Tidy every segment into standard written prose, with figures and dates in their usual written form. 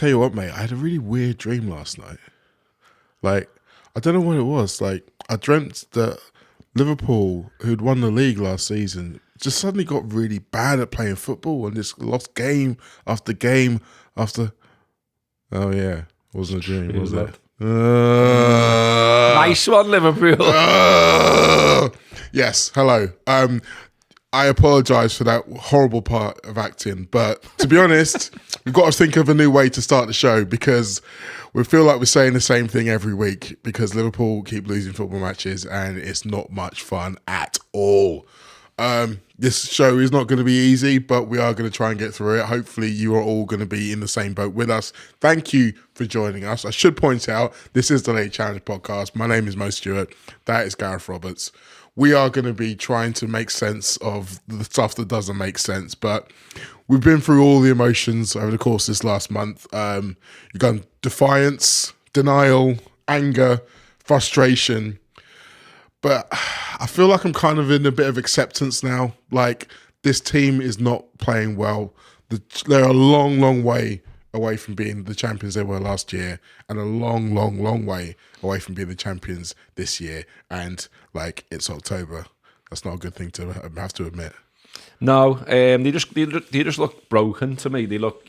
tell you what, mate, I had a really weird dream last night. Like, I don't know what it was. Like, I dreamt that Liverpool, who'd won the league last season, just suddenly got really bad at playing football and just lost game after game after. Oh, yeah. It wasn't a dream, was it? Nice one, Liverpool. Yes, hello. I apologise for that horrible part of acting, but to be honest, we've got to think of a new way to start the show because we feel like we're saying the same thing every week because Liverpool keep losing football matches and it's not much fun at all. This show is not going to be easy, but we are going to try and get through it. Hopefully you are all going to be in the same boat with us. Thank you for joining us. I should point out, this is the Late Challenge podcast. My name is Mo Stewart. That is Gareth Roberts. We are going to be trying to make sense of the stuff that doesn't make sense, but we've been through all the emotions over the course of this last month. You've gone defiance, denial, anger, frustration, but I feel like I'm kind of in a bit of acceptance now. Like, this team is not playing well. They're a long, long way away from being the champions they were last year and a long, long, long way away from being the champions this year. And, like, it's October. That's not a good thing to have to admit. No, they just look broken to me. They look,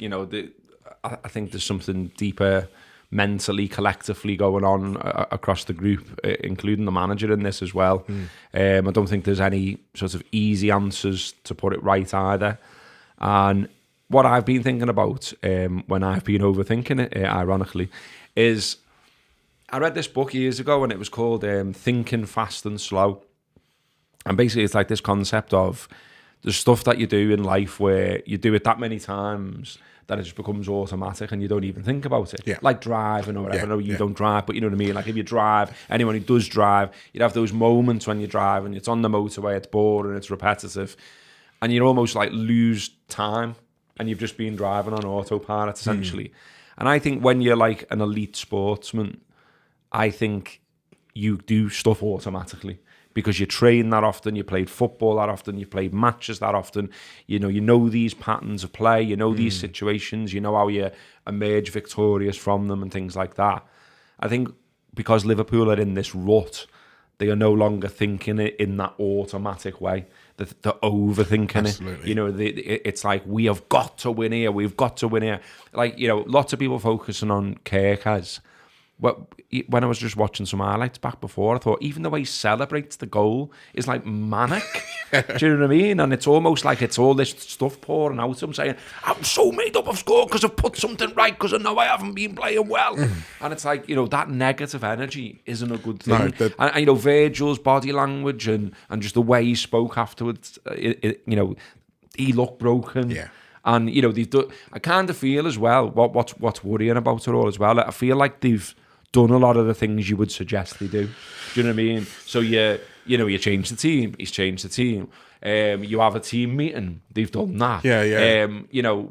I think there's something deeper mentally, collectively going on across the group, including the manager in this as well. I don't think there's any sort of easy answers to put it right either. And what I've been thinking about when I've been overthinking it, ironically, is I read this book years ago and it was called Thinking Fast and Slow. And basically it's like this concept of the stuff that you do in life where you do it that many times that it just becomes automatic and you don't even think about it. Yeah. Like driving or whatever. I know you don't drive, but you know what I mean? Like if you drive, anyone who does drive, you'd have those moments when you drive and it's on the motorway, it's boring, it's repetitive, and you almost like lose time and you've just been driving on autopilot essentially. And I think when you're like an elite sportsman, I think you do stuff automatically because you train that often, you played football that often, you played matches that often, you know these patterns of play, you know these situations, you know how you emerge victorious from them and things like that. I think because Liverpool are in this rut, they are no longer thinking it in that automatic way. They're overthinking Absolutely. it. It's like, we have got to win here, we've got to win here. Like, lots of people focusing on Kirk as... Well, when I was just watching some highlights back before, I thought even the way he celebrates the goal is like manic. Do you know what I mean? And it's almost like it's all this stuff pouring out of him saying, I'm so made up of score because I've put something right because I know I haven't been playing well. And it's like, that negative energy isn't a good thing. No, and Virgil's body language and just the way he spoke afterwards, he looked broken. Yeah. And, I kind of feel as well, what's worrying about it all as well, I feel like they've done a lot of the things you would suggest they do. Do you know what I mean? So you change the team. He's changed the team. You have a team meeting. They've done that. Yeah.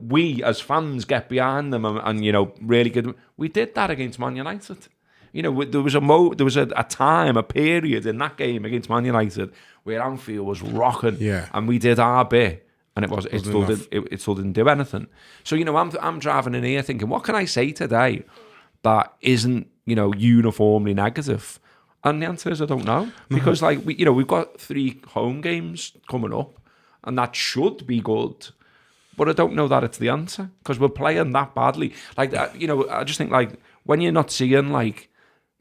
We as fans get behind them and really good. We did that against Man United. There was a period in that game against Man United where Anfield was rocking. Yeah. And we did our bit. And it still didn't do anything. So I'm driving in here thinking, what can I say today that isn't uniformly negative? And the answer is I don't know, because we've got 3 home games coming up, and that should be good, but I don't know that it's the answer because we're playing that badly. Like I just think like when you're not seeing like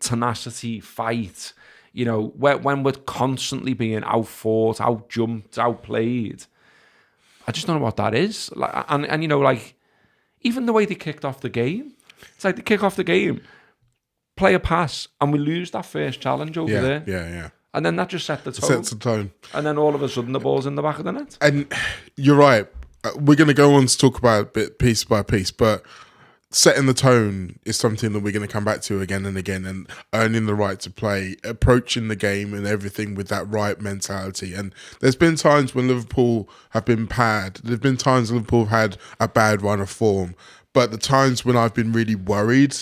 tenacity, fight, when we're constantly being outfought, outjumped, outplayed. I just don't know what that is. Like, and like, even the way they kicked off the game, it's like they kick off the game, play a pass, and we lose that first challenge over there. Yeah. And then that just sets the tone. And then all of a sudden the ball's in the back of the net. And you're right. We're going to go on to talk about it bit piece by piece, but setting the tone is something that we're going to come back to again and again, and earning the right to play, approaching the game and everything with that right mentality. And there's been times when Liverpool have been bad. There's been times Liverpool have had a bad run of form. But the times when I've been really worried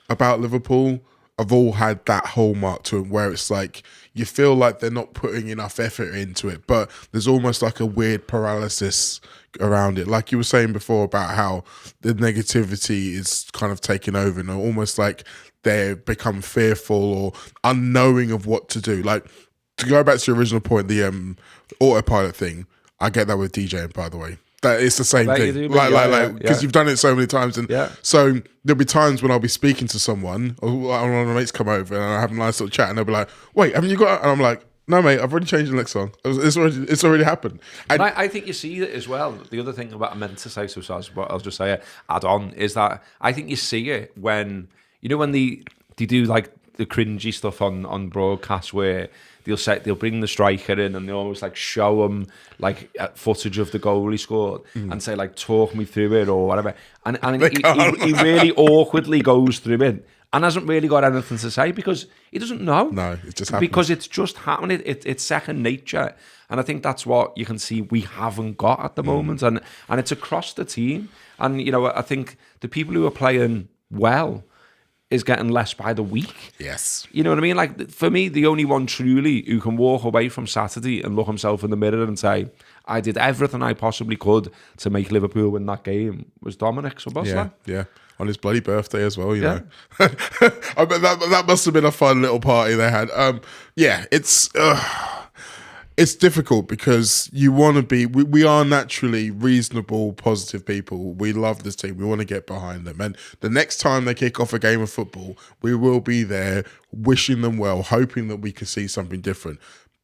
about Liverpool have all had that hallmark to it where it's like you feel like they're not putting enough effort into it, but there's almost like a weird paralysis around it. Like you were saying before about how the negativity is kind of taking over and almost like they become fearful or unknowing of what to do. Like, to go back to your original point, the autopilot thing, I get that with DJing, by the way. That it's the same thing, because you've done it so many times, and so there'll be times when I'll be speaking to someone, or one of my mates come over, and I have a nice little chat, and they'll be like, "Wait, haven't you got?" And I'm like, "No, mate, I've already changed the next song. It's already happened." And I think you see it as well. The other thing about I meant to say, I'll just say add on, is that I think you see it when they do like the cringy stuff on broadcasts where they'll bring the striker in and they almost like show them like footage of the goal he scored and say like, talk me through it or whatever, and he really awkwardly goes through it and hasn't really got anything to say because he doesn't know. No, it just happens. Because it's just happening. It's second nature, and I think that's what you can see we haven't got at the moment, and it's across the team. And I think the people who are playing well is getting less by the week. Yes. You know what I mean? Like, for me, the only one truly who can walk away from Saturday and look himself in the mirror and say, I did everything I possibly could to make Liverpool win that game, was Dominic Szoboszlai. Yeah. On his bloody birthday as well, you know. I bet that must have been a fun little party they had. It's difficult because you want to be... We are naturally reasonable, positive people. We love this team. We want to get behind them. And the next time they kick off a game of football, we will be there wishing them well, hoping that we can see something different.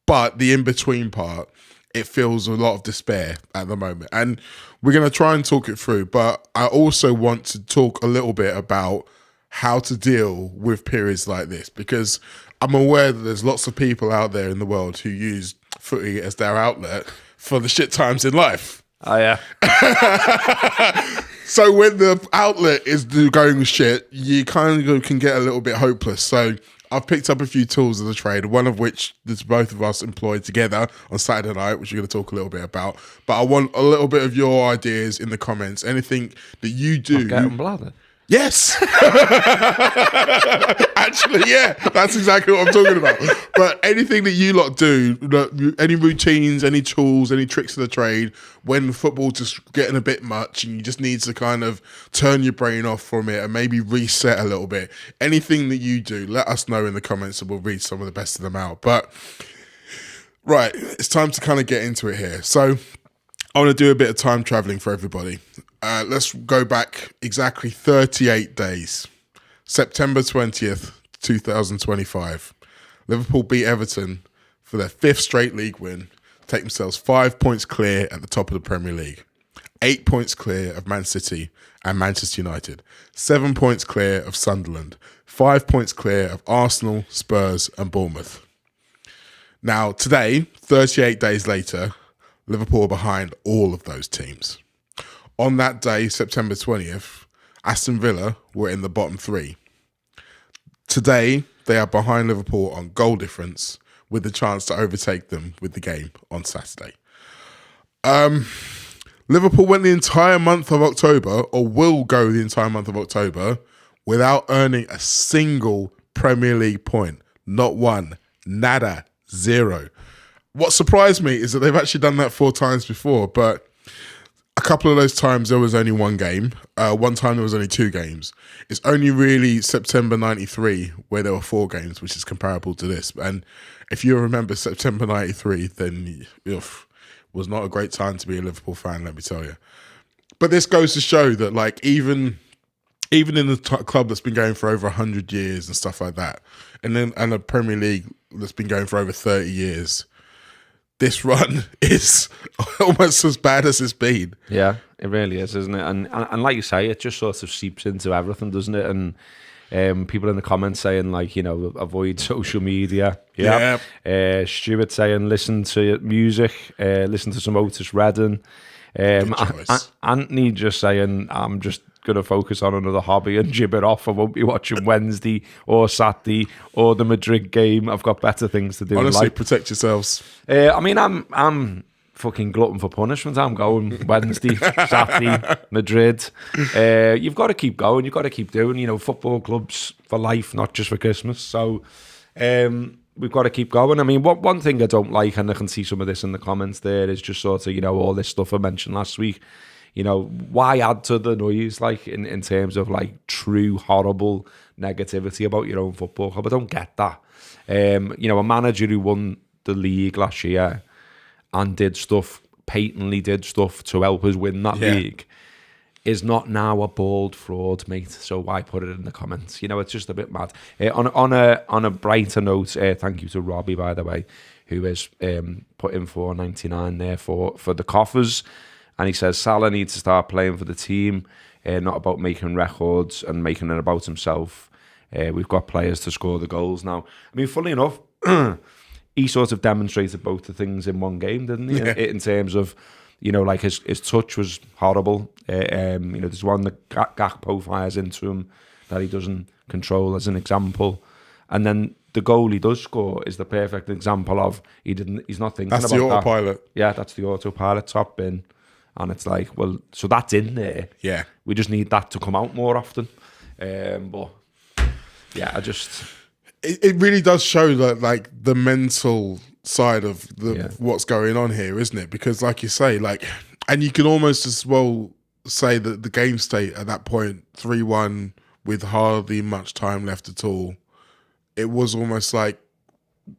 But the in-between part, it feels a lot of despair at the moment. And we're going to try and talk it through. But I also want to talk a little bit about how to deal with periods like this, because I'm aware that there's lots of people out there in the world who use footy as their outlet for the shit times in life. Oh, yeah. So when the outlet is going shit, you kind of can get a little bit hopeless. So I've picked up a few tools of the trade, one of which there's both of us employed together on Saturday night, which we're going to talk a little bit about. But I want a little bit of your ideas in the comments. Anything that you do. Yes. Actually, yeah, that's exactly what I'm talking about. But anything that you lot do, any routines, any tools, any tricks of the trade, when football's just getting a bit much and you just need to kind of turn your brain off from it and maybe reset a little bit, anything that you do, let us know in the comments and we'll read some of the best of them out. But, right, it's time to kind of get into it here. So I want to do a bit of time traveling for everybody. Let's go back exactly 38 days. September 20th, 2025. Liverpool beat Everton for their 5th straight league win, take themselves 5 points clear at the top of the Premier League, 8 points clear of Man City and Manchester United, 7 points clear of Sunderland, 5 points clear of Arsenal, Spurs and Bournemouth. Now, today, 38 days later, Liverpool are behind all of those teams. On that day, September 20th, Aston Villa were in the bottom 3. Today, they are behind Liverpool on goal difference with the chance to overtake them with the game on Saturday. Liverpool went the entire month of October, or will go the entire month of October, without earning a single Premier League point. Not one. Nada. Zero. What surprised me is that they've actually done that 4 times before, but a couple of those times there was only one game. One time there was only 2 games. It's only really September 93 where there were 4 games, which is comparable to this. And if you remember September 93, then it was not a great time to be a Liverpool fan, let me tell you. But this goes to show that, like, even in a club that's been going for over 100 years and stuff like that, and a Premier League that's been going for over 30 years, this run is almost as bad as it's been. Yeah, it really is, isn't it? And like you say, it just sort of seeps into everything, doesn't it? And people in the comments saying, like, avoid social media. Yeah. Stuart saying, listen to music, listen to some Otis Redding. Anthony just saying, I'm just going to focus on another hobby and jib it off. I won't be watching Wednesday or Saturday or the Madrid game. I've got better things to do. Honestly, in life. Protect yourselves. I mean, I'm fucking glutton for punishment. I'm going Wednesday, Saturday, Madrid. You've got to keep going. You've got to keep doing, football clubs for life, not just for Christmas. So we've got to keep going. I mean, one thing I don't like, and I can see some of this in the comments there, is just sort of, all this stuff I mentioned last week. Why add to the noise, like, in terms of, like, true horrible negativity about your own football club? I don't get that. A manager who won the league last year and patently did stuff to help us win that league is not now a bald fraud, mate. So why put it in the comments? It's just a bit mad. On a brighter note, thank you to Robbie, by the way, who has put in $4.99 there for the coffers. And he says Salah needs to start playing for the team, not about making records and making it about himself. We've got players to score the goals now. I mean, funnily enough, he sort of demonstrated both the things in one game, didn't he? Yeah. In terms of, like his touch was horrible. There's one that Gakpo fires into him that he doesn't control, as an example. And then the goal he does score is the perfect example of he's not thinking that's about the autopilot. That. Yeah, that's the autopilot, top bin. And it's like, well, so that's in there. Yeah. We just need that to come out more often. But yeah, It really does show that, like, the mental side of what's going on here, isn't it? Because, like you say, like, and you can almost as well say that the game state at that point, 3-1 with hardly much time left at all, it was almost like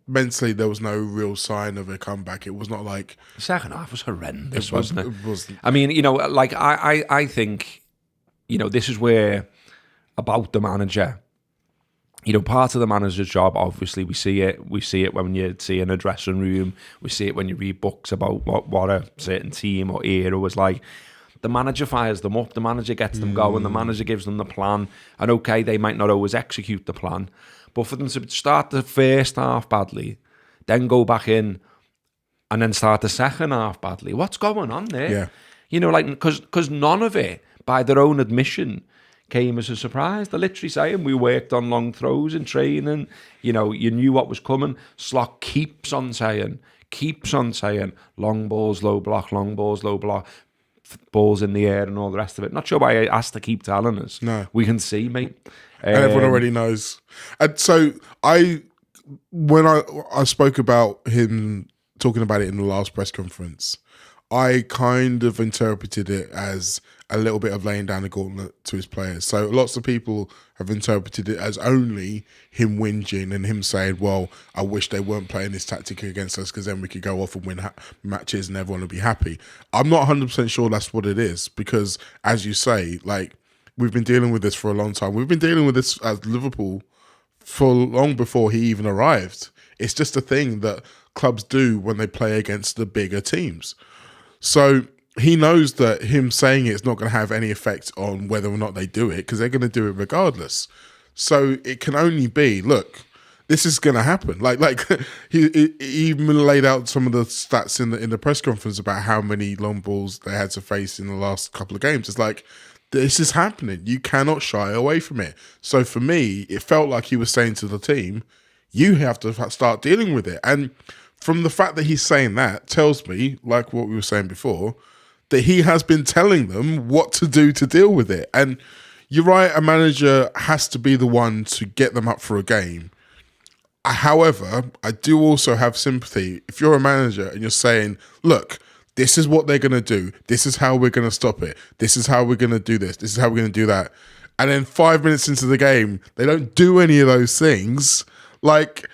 mentally there was no real sign of a comeback. It was not like... The second half was horrendous, wasn't it? It wasn't. I mean, like, I think, this is where, about the manager, part of the manager's job, obviously, we see it when you see in a dressing room, we see it when you read books about what a certain team or era was like. The manager fires them up, the manager gets them going, the manager gives them the plan, and okay, they might not always execute the plan, but for them to start the first half badly, then go back in, and then start the second half badly, what's going on there? Yeah. Like, because none of it, by their own admission, came as a surprise. They're literally saying we worked on long throws in training. You knew what was coming. Slot keeps on saying, long balls, low block, balls in the air and all the rest of it. Not sure why he has to keep telling us. No. We can see, mate. And everyone already knows. And so when I spoke about him talking about it in the last press conference, I kind of interpreted it as a little bit of laying down the gauntlet to his players. So lots of people have interpreted it as only him whinging and him saying, well, I wish they weren't playing this tactic against us because then we could go off and win matches and everyone will be happy. I'm not 100% sure that's what it is because, as you say, like, we've been dealing with this for a long time. We've been dealing with this as Liverpool for long before he even arrived. It's just a thing that clubs do when they play against the bigger teams. So he knows that him saying it's not going to have any effect on whether or not they do it because they're going to do it regardless. So it can only be, look, this is going to happen. Like he even laid out some of the stats in the press conference about how many long balls they had to face in the last couple of games. It's like, this is happening. You cannot shy away from it. So for me, it felt like he was saying to the team, you have to start dealing with it. And from the fact that he's saying that tells me, like what we were saying before, that he has been telling them what to do to deal with it. And you're right, a manager has to be the one to get them up for a game. However, I do also have sympathy. If you're a manager and you're saying, look, this is what they're going to do. This is how we're going to stop it. This is how we're going to do this. This is how we're going to do that. And then 5 minutes into the game, they don't do any of those things. Like,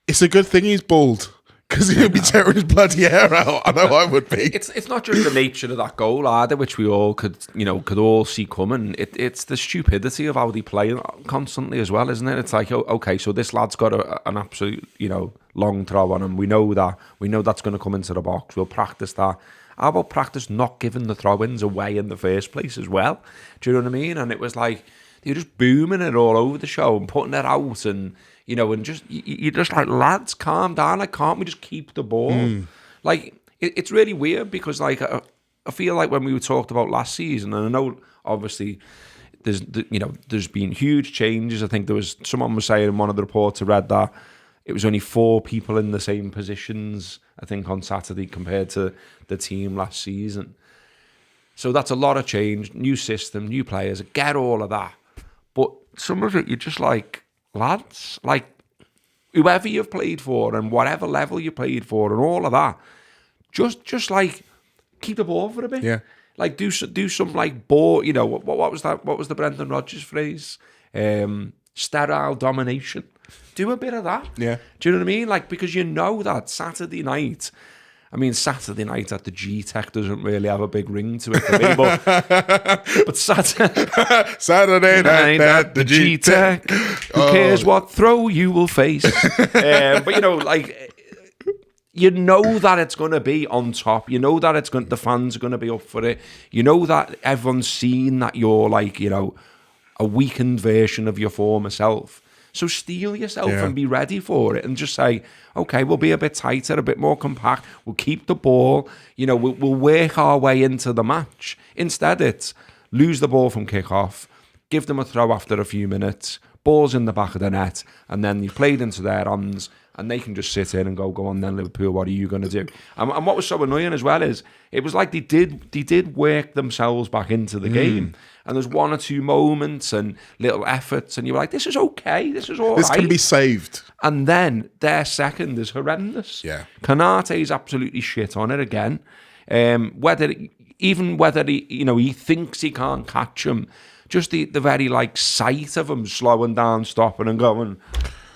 it's a good thing he's bald. Because he'd be tearing his bloody hair out. I know I would be. It's not just the nature of that goal either, which we all could all see coming. It's the stupidity of how they play constantly as well, isn't it? It's like, okay, so this lad's got an absolute, long throw on him. We know that. We know that's going to come into the box. We'll practice that. How about practice not giving the throw-ins away in the first place as well? Do you know what I mean? And it was like, they were just booming it all over the show and putting it out and... and just you're just like, lads, calm down. Like, can't we just keep the ball? Like, it's really weird because, like, I feel like when we talked about last season, and I know obviously there's been huge changes. I think someone was saying in one of the reports I read that it was only 4 people in the same positions, I think, on Saturday compared to the team last season. So that's a lot of change, new system, new players. I get all of that. But some of it, you're just like, lads, like, whoever you've played for and whatever level you played for and all of that, just like, keep the ball for a bit. Yeah. Like, do some, like, ball, you know, what was that? What was the Brendan Rodgers phrase? Sterile domination. Do a bit of that. Yeah. Do you know what I mean? Like, because you know that Saturday night at the G-Tech doesn't really have a big ring to it for me, but Saturday night at the G-Tech, who cares what throw you will face? But, you know, like, you know that it's going to be on top. You know that the fans are going to be up for it. You know that everyone's seen that you're, like, you know, a weakened version of your former self. So steel yourself and be ready for it and just say, okay, we'll be a bit tighter, a bit more compact. We'll keep the ball. You know, we'll work our way into the match. Instead, it's lose the ball from kick-off, give them a throw after a few minutes, ball's in the back of the net, and then you've played into their hands and they can just sit in and go on then, Liverpool, what are you going to do? And what was so annoying as well is it was like they did work themselves back into the game. And there's 1 or 2 moments and little efforts, and you're like, this is okay, this is all This right. can be saved. And then their second is horrendous. Yeah. Kanate's absolutely shit on it again. Whether he thinks he can't catch him, just the very, like, sight of him slowing down, stopping and going,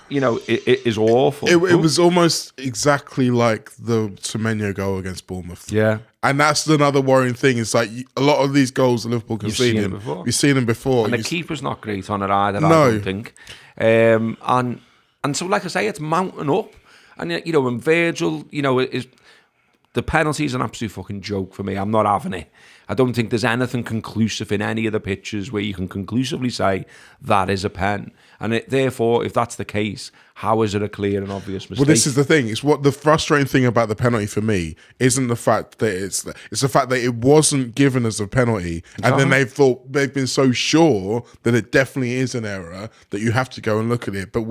you know, it is awful. It was almost exactly like the Semenyo goal against Bournemouth. Yeah. And that's another worrying thing. It's like a lot of these goals that Liverpool conceded, you've seen them before. And the keeper's not great on it either, I don't think. And so, like I say, it's mounting up. And, you know, when Virgil, you know, the penalty is an absolute fucking joke for me. I'm not having it. I don't think there's anything conclusive in any of the pictures where you can conclusively say that is a pen. And therefore, if that's the case, how is it a clear and obvious mistake? Well, this is the thing. It's what the frustrating thing about the penalty for me isn't the fact that it's the fact that it wasn't given as a penalty, and then they've been so sure that it definitely is an error that you have to go and look at it. But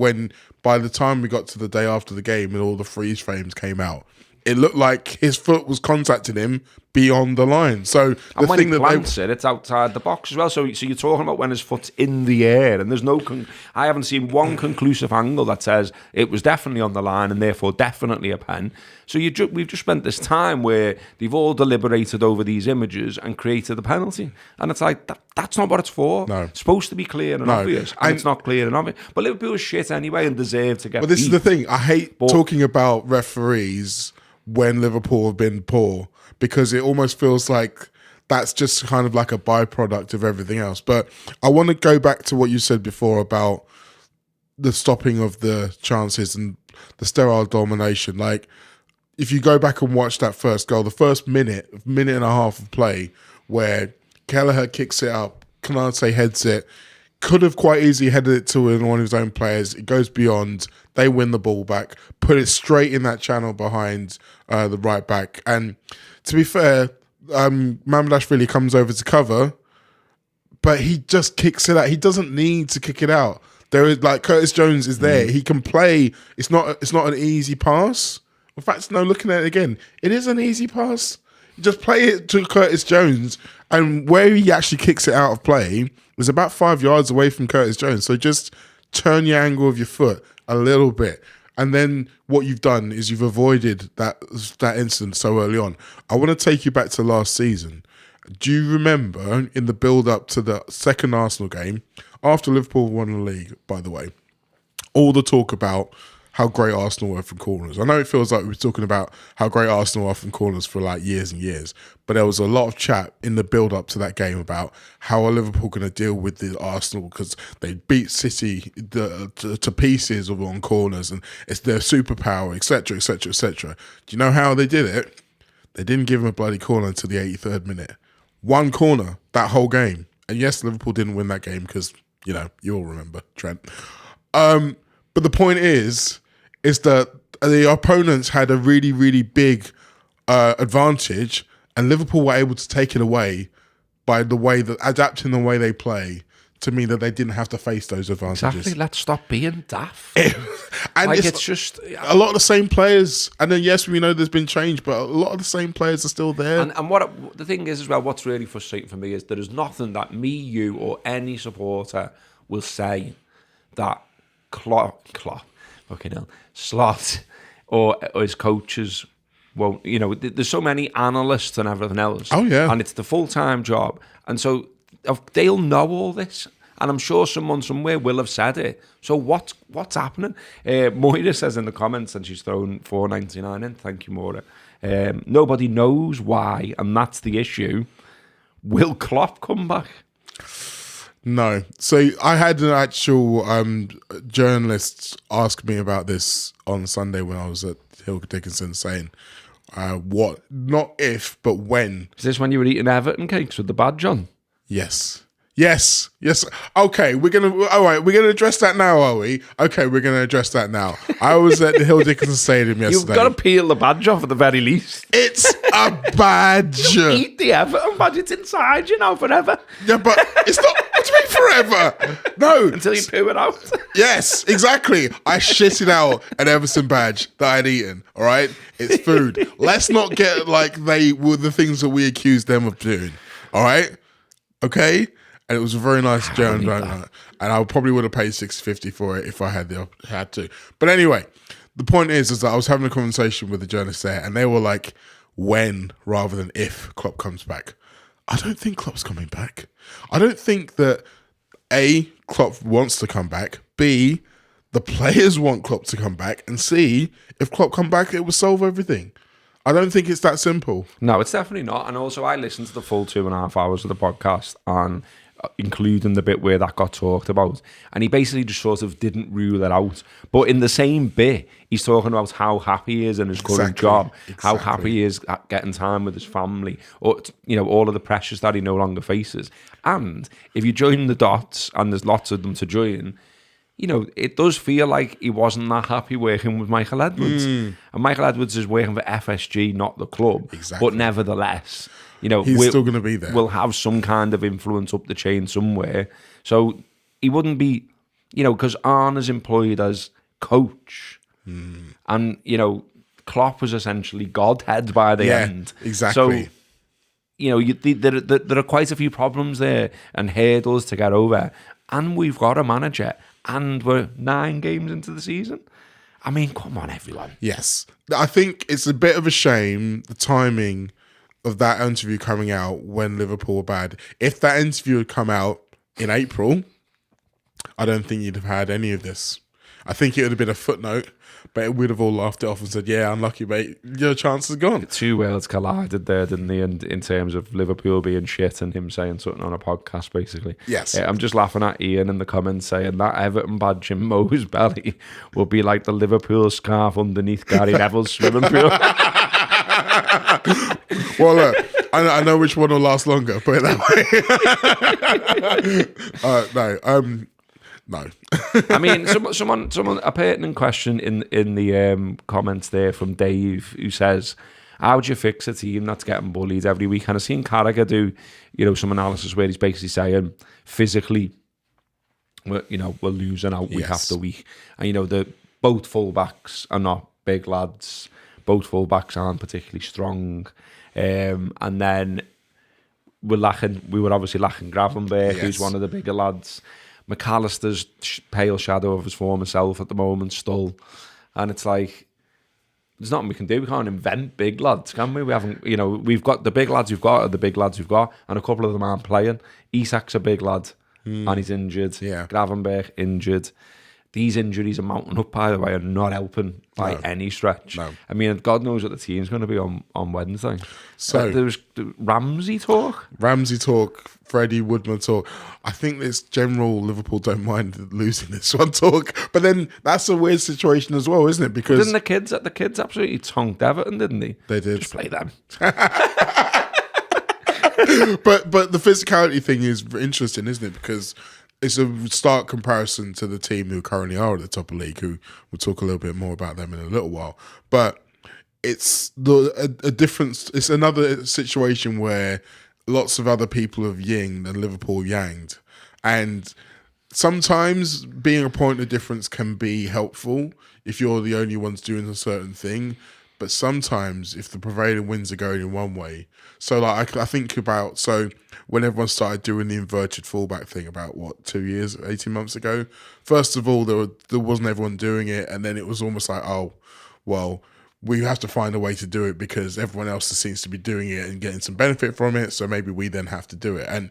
by the time we got to the day after the game and all the freeze frames came out, it looked like his foot was contacting him beyond the line. So and when he plants it, it's outside the box as well. So you're talking about when his foot's in the air, and there's no. I haven't seen one conclusive angle that says it was definitely on the line and therefore definitely a pen. So we've just spent this time where they've all deliberated over these images and created the penalty, and it's like that's not what it's for. No. It's supposed to be clear and obvious, and it's not clear and obvious. But Liverpool is shit anyway and deserve to get. But this is the thing. I hate talking about referees when Liverpool have been poor, because it almost feels like that's just kind of like a byproduct of everything else. But I want to go back to what you said before about the stopping of the chances and the sterile domination. Like, if you go back and watch that first goal, the first minute and a half of play where Kelleher kicks it up, Konate heads it, could have quite easily headed it to one of his own players. It goes beyond. They win the ball back, put it straight in that channel behind the right back. And to be fair, Mamdashvili comes over to cover, but he just kicks it out. He doesn't need to kick it out. There is, like, Curtis Jones is there. He can play. It's not an easy pass. In fact, no, looking at it again, it is an easy pass. You just play it to Curtis Jones, and where he actually kicks it out of play is about 5 yards away from Curtis Jones. So just turn your angle of your foot a little bit. And then what you've done is you've avoided that incident so early on. I want to take you back to last season. Do you remember in the build-up to the second Arsenal game, after Liverpool won the league, by the way, all the talk about how great Arsenal were from corners. I know it feels like we were talking about how great Arsenal are from corners for like years and years, but there was a lot of chat in the build-up to that game about how are Liverpool going to deal with the Arsenal, because they beat City to pieces on corners and it's their superpower, etc., etc., etc. Do you know how they did it? They didn't give him a bloody corner until the 83rd minute. One corner that whole game. And yes, Liverpool didn't win that game because, you know, you all remember, Trent. But the point is that the opponents had a really, really big advantage, and Liverpool were able to take it away by the way that adapting the way they play to me that they didn't have to face those advantages. Exactly. Let's stop being daft. And like it's just a lot of the same players. And then yes, we know there's been change, but a lot of the same players are still there. And what the thing is as well, what's really frustrating for me is there is nothing that me, you, or any supporter will say that Klopp, fucking hell, Slot, or his coaches won't. You know, there's so many analysts and everything else. Oh yeah, and it's the full-time job, and so they'll know all this. And I'm sure someone somewhere will have said it. So what's happening? Moira says in the comments, and she's thrown $4.99 in. Thank you, Moira. Nobody knows why, and that's the issue. Will Klopp come back? No. So I had an actual journalist ask me about this on Sunday when I was at Hill Dickinson, saying, "What? Not if, but when." Is this when you were eating Everton cakes with the badge on? Yes. Okay, we're gonna address that now, are we? Okay, we're gonna address that now. I was at the Hill Dickinson Stadium yesterday. You've got to peel the badge off at the very least. It's a badge. You eat the Everton badge, it's inside you now forever. Yeah, but it's not. What do you mean forever? No. Until you poo it out. Yes, exactly. I shitted out an Everton badge that I'd eaten, all right? It's food. Let's not get like they were the things that we accused them of doing, all right? Okay? And it was a very nice German donut. And I probably would have paid $6.50 for it if I had to. But anyway, the point is that I was having a conversation with the journalists there, and they were like, when rather than if Klopp comes back. I don't think Klopp's coming back. I don't think that A, Klopp wants to come back. B, the players want Klopp to come back. And C, if Klopp come back, it will solve everything. I don't think it's that simple. No, it's definitely not. And also, I listened to the full 2.5 hours of the podcast, and including the bit where that got talked about, and he basically just sort of didn't rule it out. But in the same bit, he's talking about how happy he is in his current job, how happy he is at getting time with his family, or all of the pressures that he no longer faces. And if you join the dots, and there's lots of them to join, it does feel like he wasn't that happy working with Michael Edwards. And Michael Edwards is working for FSG, not the club. Exactly. But nevertheless, he's still going to be there. Will have some kind of influence up the chain somewhere. So he wouldn't be, because Arne is employed as coach. And, Klopp was essentially Godhead by the end. Exactly. So, there are quite a few problems there and hurdles to get over. And we've got a manager, and we're 9 games into the season. I mean, come on, everyone. Yes. I think it's a bit of a shame, the timing of that interview coming out when Liverpool were bad. If that interview had come out in April, I don't think you'd have had any of this. I think it would have been a footnote, but we'd have all laughed it off and said, yeah, unlucky, mate, your chance is gone. Two worlds collided there, didn't they, in terms of Liverpool being shit and him saying something on a podcast, basically. Yes. I'm just laughing at Ian in the comments saying that Everton badge in Mo's belly will be like the Liverpool scarf underneath Gary Neville's swimming pool. Well, look, I know which one will last longer, put it that way. No. I mean, someone, a pertinent question in the comments there from Dave, who says, how do you fix a team that's getting bullied every week? And I've seen Carragher do, some analysis where he's basically saying, physically, we're losing out week after week. And, both fullbacks are not big lads. Both fullbacks aren't particularly strong. And then we were obviously lacking Gravenberch, who's one of the bigger lads. McAllister's pale shadow of his former self at the moment still. And it's like, there's nothing we can do. We can't invent big lads, can we? We haven't, we've got the big lads we've got are the big lads we've got, and a couple of them aren't playing. Isak's a big lad, and he's injured. Yeah. Gravenberch injured. These injuries are mounting up, by the way, and not helping by any stretch. No. I mean, God knows what the team's going to be on Wednesday. So there's Ramsey talk, Freddie Woodman talk. I think this general Liverpool don't mind losing this one talk, but then that's a weird situation as well, isn't it? Because didn't the kids absolutely tonked Everton, didn't they? They did. Just play them. but the physicality thing is interesting, isn't it? Because it's a stark comparison to the team who currently are at the top of the league, who we'll talk a little bit more about them in a little while. But it's a difference. It's another situation where lots of other people have yinged and Liverpool yanged. And sometimes being a point of difference can be helpful if you're the only ones doing a certain thing. But sometimes if the prevailing winds are going in one way, so like I think about, so when everyone started doing the inverted fullback thing about 2 years, 18 months ago, first of all, there wasn't everyone doing it. And then it was almost like, oh, well, we have to find a way to do it because everyone else seems to be doing it and getting some benefit from it. So maybe we then have to do it. And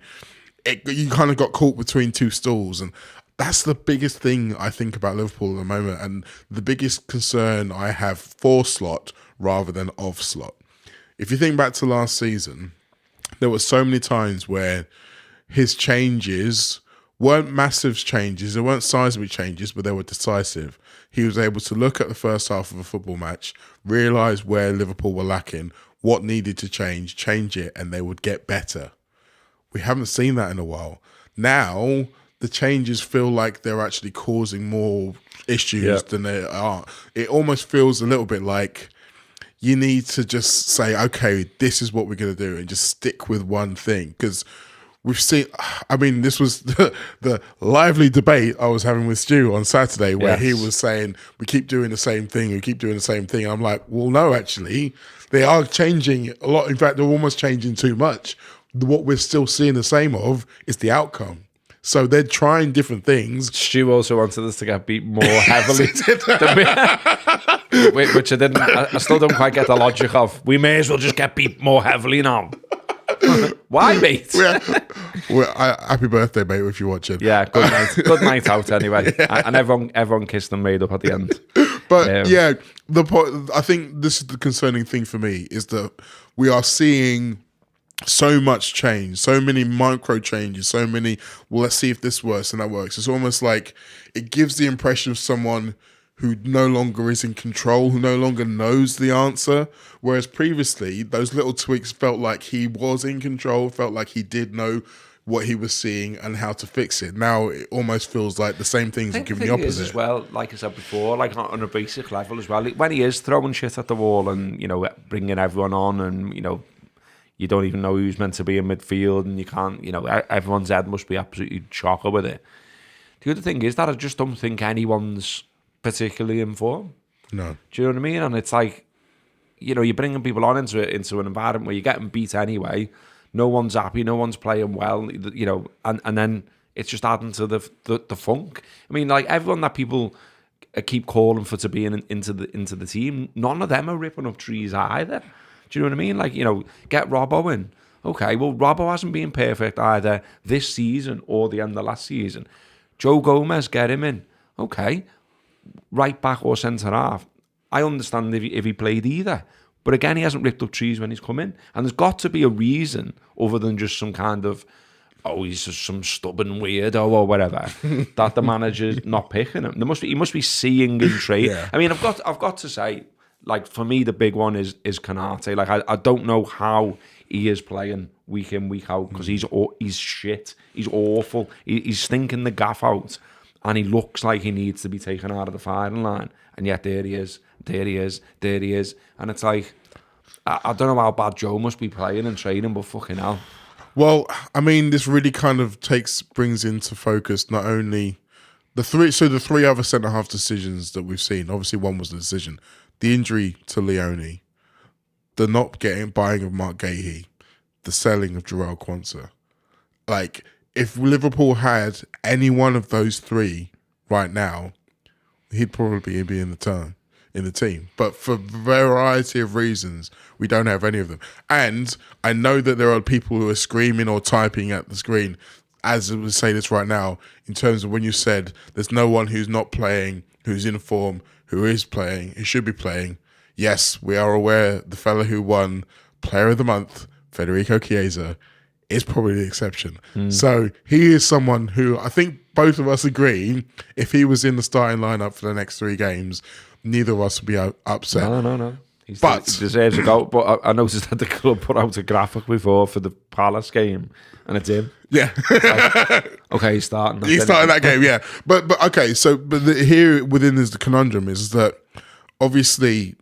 you kind of got caught between two stools. And that's the biggest thing I think about Liverpool at the moment. And the biggest concern I have for Slot rather than of Slot. If you think back to last season, there were so many times where his changes weren't massive changes, they weren't seismic changes, but they were decisive. He was able to look at the first half of a football match, realise where Liverpool were lacking, what needed to change it, and they would get better. We haven't seen that in a while. Now, the changes feel like they're actually causing more issues than they are. It almost feels a little bit like you need to just say, okay, this is what we're going to do, and just stick with one thing. Because we've seen, I mean, this was the lively debate I was having with Stu on Saturday where he was saying, we keep doing the same thing, I'm like, well, no, actually, they are changing a lot. In fact, they're almost changing too much. What we're still seeing the same of is the outcome. So they're trying different things. Stu also wanted us to get beat more heavily than me, which I still don't quite get the logic of. We may as well just get beat more heavily now. Why, mate? Happy birthday, mate, if you're watching. Yeah, good night out anyway. And everyone kissed and made up at the end. But the point, I think this is the concerning thing for me, is that we are seeing so much change, so many micro changes, so many, well, let's see if this works and that works. It's almost like it gives the impression of someone who no longer is in control, who no longer knows the answer. Whereas previously, those little tweaks felt like he was in control, felt like he did know what he was seeing and how to fix it. Now it almost feels like the same things are giving the opposite. As well, like I said before, like on a basic level as well, when he is throwing shit at the wall and, bringing everyone on and, you don't even know who's meant to be in midfield and you can't, everyone's head must be absolutely chocker with it. The other thing is that I just don't think anyone's particularly in form. No. Do you know what I mean? And it's like, you're bringing people on into an environment where you're getting beat anyway. No one's happy. No one's playing well. And then it's just adding to the funk. I mean, like everyone that people keep calling for to be into the team, none of them are ripping up trees either. Do you know what I mean? Like, get Robbo in. Okay, well, Robbo hasn't been perfect either this season or the end of last season. Joe Gomez, get him in. Okay, right back or centre half. I understand if he played either. But again, he hasn't ripped up trees when he's come in. And there's got to be a reason other than just some kind of, he's just some stubborn weirdo or whatever, that the manager's not picking him. He must be seeing in trade. Yeah. I mean, I've got to say, like, for me, the big one is Konate. Like, I don't know how he is playing week in, week out, because he's shit. He's awful. He's stinking the gaff out. And he looks like he needs to be taken out of the firing line. And yet there he is. And it's like, I don't know how bad Joe must be playing and training, but fucking hell. Well, I mean, this really kind of brings into focus not only the three other centre-half decisions that we've seen. Obviously, one was the decision. The injury to Leone, the not buying of Mark Gahey, the selling of Jarrell Quansah. Like, if Liverpool had any one of those three right now, he'd probably be in the team. But for a variety of reasons, we don't have any of them. And I know that there are people who are screaming or typing at the screen, as I would say this right now, in terms of when you said there's no one who's not playing, who's in form, who is playing, who should be playing. Yes, we are aware the fella who won Player of the Month, Federico Chiesa, is probably the exception. So he is someone who I think both of us agree, if he was in the starting lineup for the next 3 games, neither of us would be upset. No. He deserves a goal. But I noticed that the club put out a graphic before for the Palace game, and it's him. Yeah. Okay, he's starting. He's starting that game, yeah. But okay, so here within is the conundrum is that obviously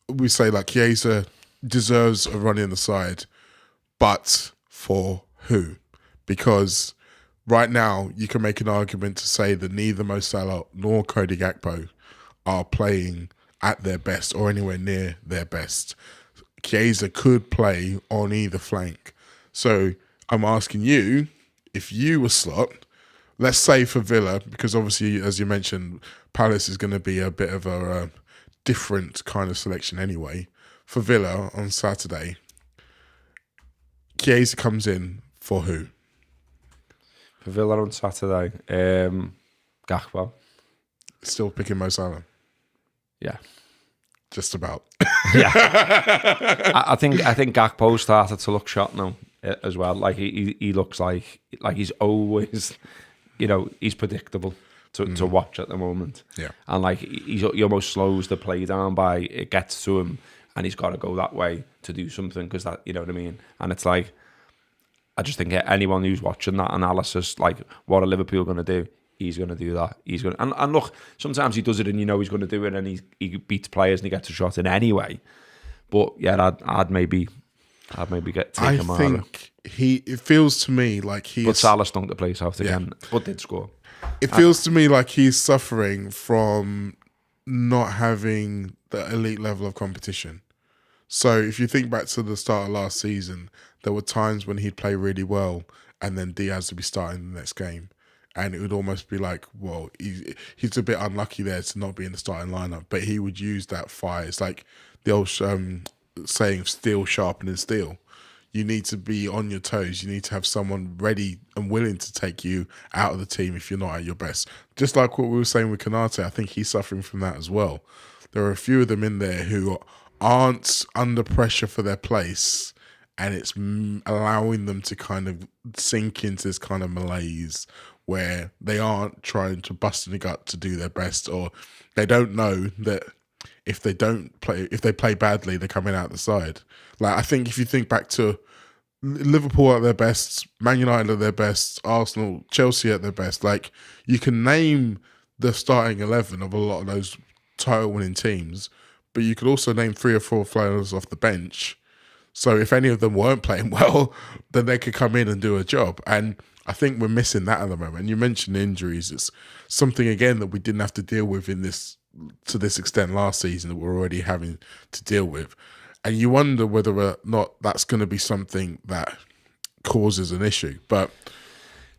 we say like Chiesa deserves a run in the side, but for who? Because right now, you can make an argument to say that neither Mo Salah nor Cody Gakpo are playing at their best or anywhere near their best. Chiesa could play on either flank. So I'm asking you, if you were Slot, let's say for Villa, because obviously, as you mentioned, Palace is going to be a bit of a different kind of selection anyway. For Villa on Saturday, Chiesa comes in for who? For Villa on Saturday, Gakpo. Still picking Mo Salah. Yeah. Just about. Yeah. I think Gakpo started to look shot now as well. Like he looks like he's always, he's predictable to watch at the moment. Yeah. And like he almost slows the play down by it gets to him and he's got to go that way to do something because that, you know what I mean? And it's like, I just think anyone who's watching that analysis, like what are Liverpool going to do? He's going to do that. He's going to, and look, sometimes he does it and he's going to do it and he beats players and he gets a shot in anyway. But yeah, I'd maybe take him out. I think it feels to me like he's... But Salah stunk the place out again, but did score. It feels to me like he's suffering from not having the elite level of competition. So if you think back to the start of last season, there were times when he'd play really well and then Diaz would be starting the next game. And it would almost be like, well, he's a bit unlucky there to not be in the starting lineup, but he would use that fire. It's like the old saying of steel sharpening steel. You need to be on your toes. You need to have someone ready and willing to take you out of the team if you're not at your best. Just like what we were saying with Konate, I think he's suffering from that as well. There are a few of them in there who aren't under pressure for their place, and it's allowing them to kind of sink into this kind of malaise where they aren't trying to bust in the gut to do their best, or they don't know that if they play badly, they're coming out the side. Like, I think if you think back to Liverpool at their best, Man United at their best, Arsenal, Chelsea at their best, like, you can name the starting 11 of a lot of those title-winning teams, but you could also name 3 or 4 players off the bench. So if any of them weren't playing well, then they could come in and do a job. And I think we're missing that at the moment. And you mentioned injuries. It's something, again, that we didn't have to deal with to this extent last season that we're already having to deal with. And you wonder whether or not that's going to be something that causes an issue. But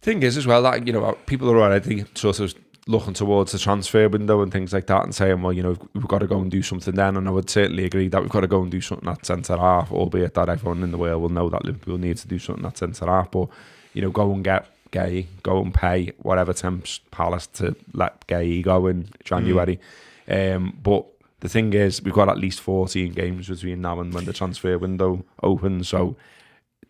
thing is as well that, people are already sort of looking towards the transfer window and things like that and saying, well, we've got to go and do something then. And I would certainly agree that we've got to go and do something at centre-half, albeit that everyone in the world will know that Liverpool needs to do something at centre-half. But, go and get Gay, go and pay whatever tempts Palace to let Gay go in January. But the thing is, we've got at least 14 games between now and when the transfer window opens, so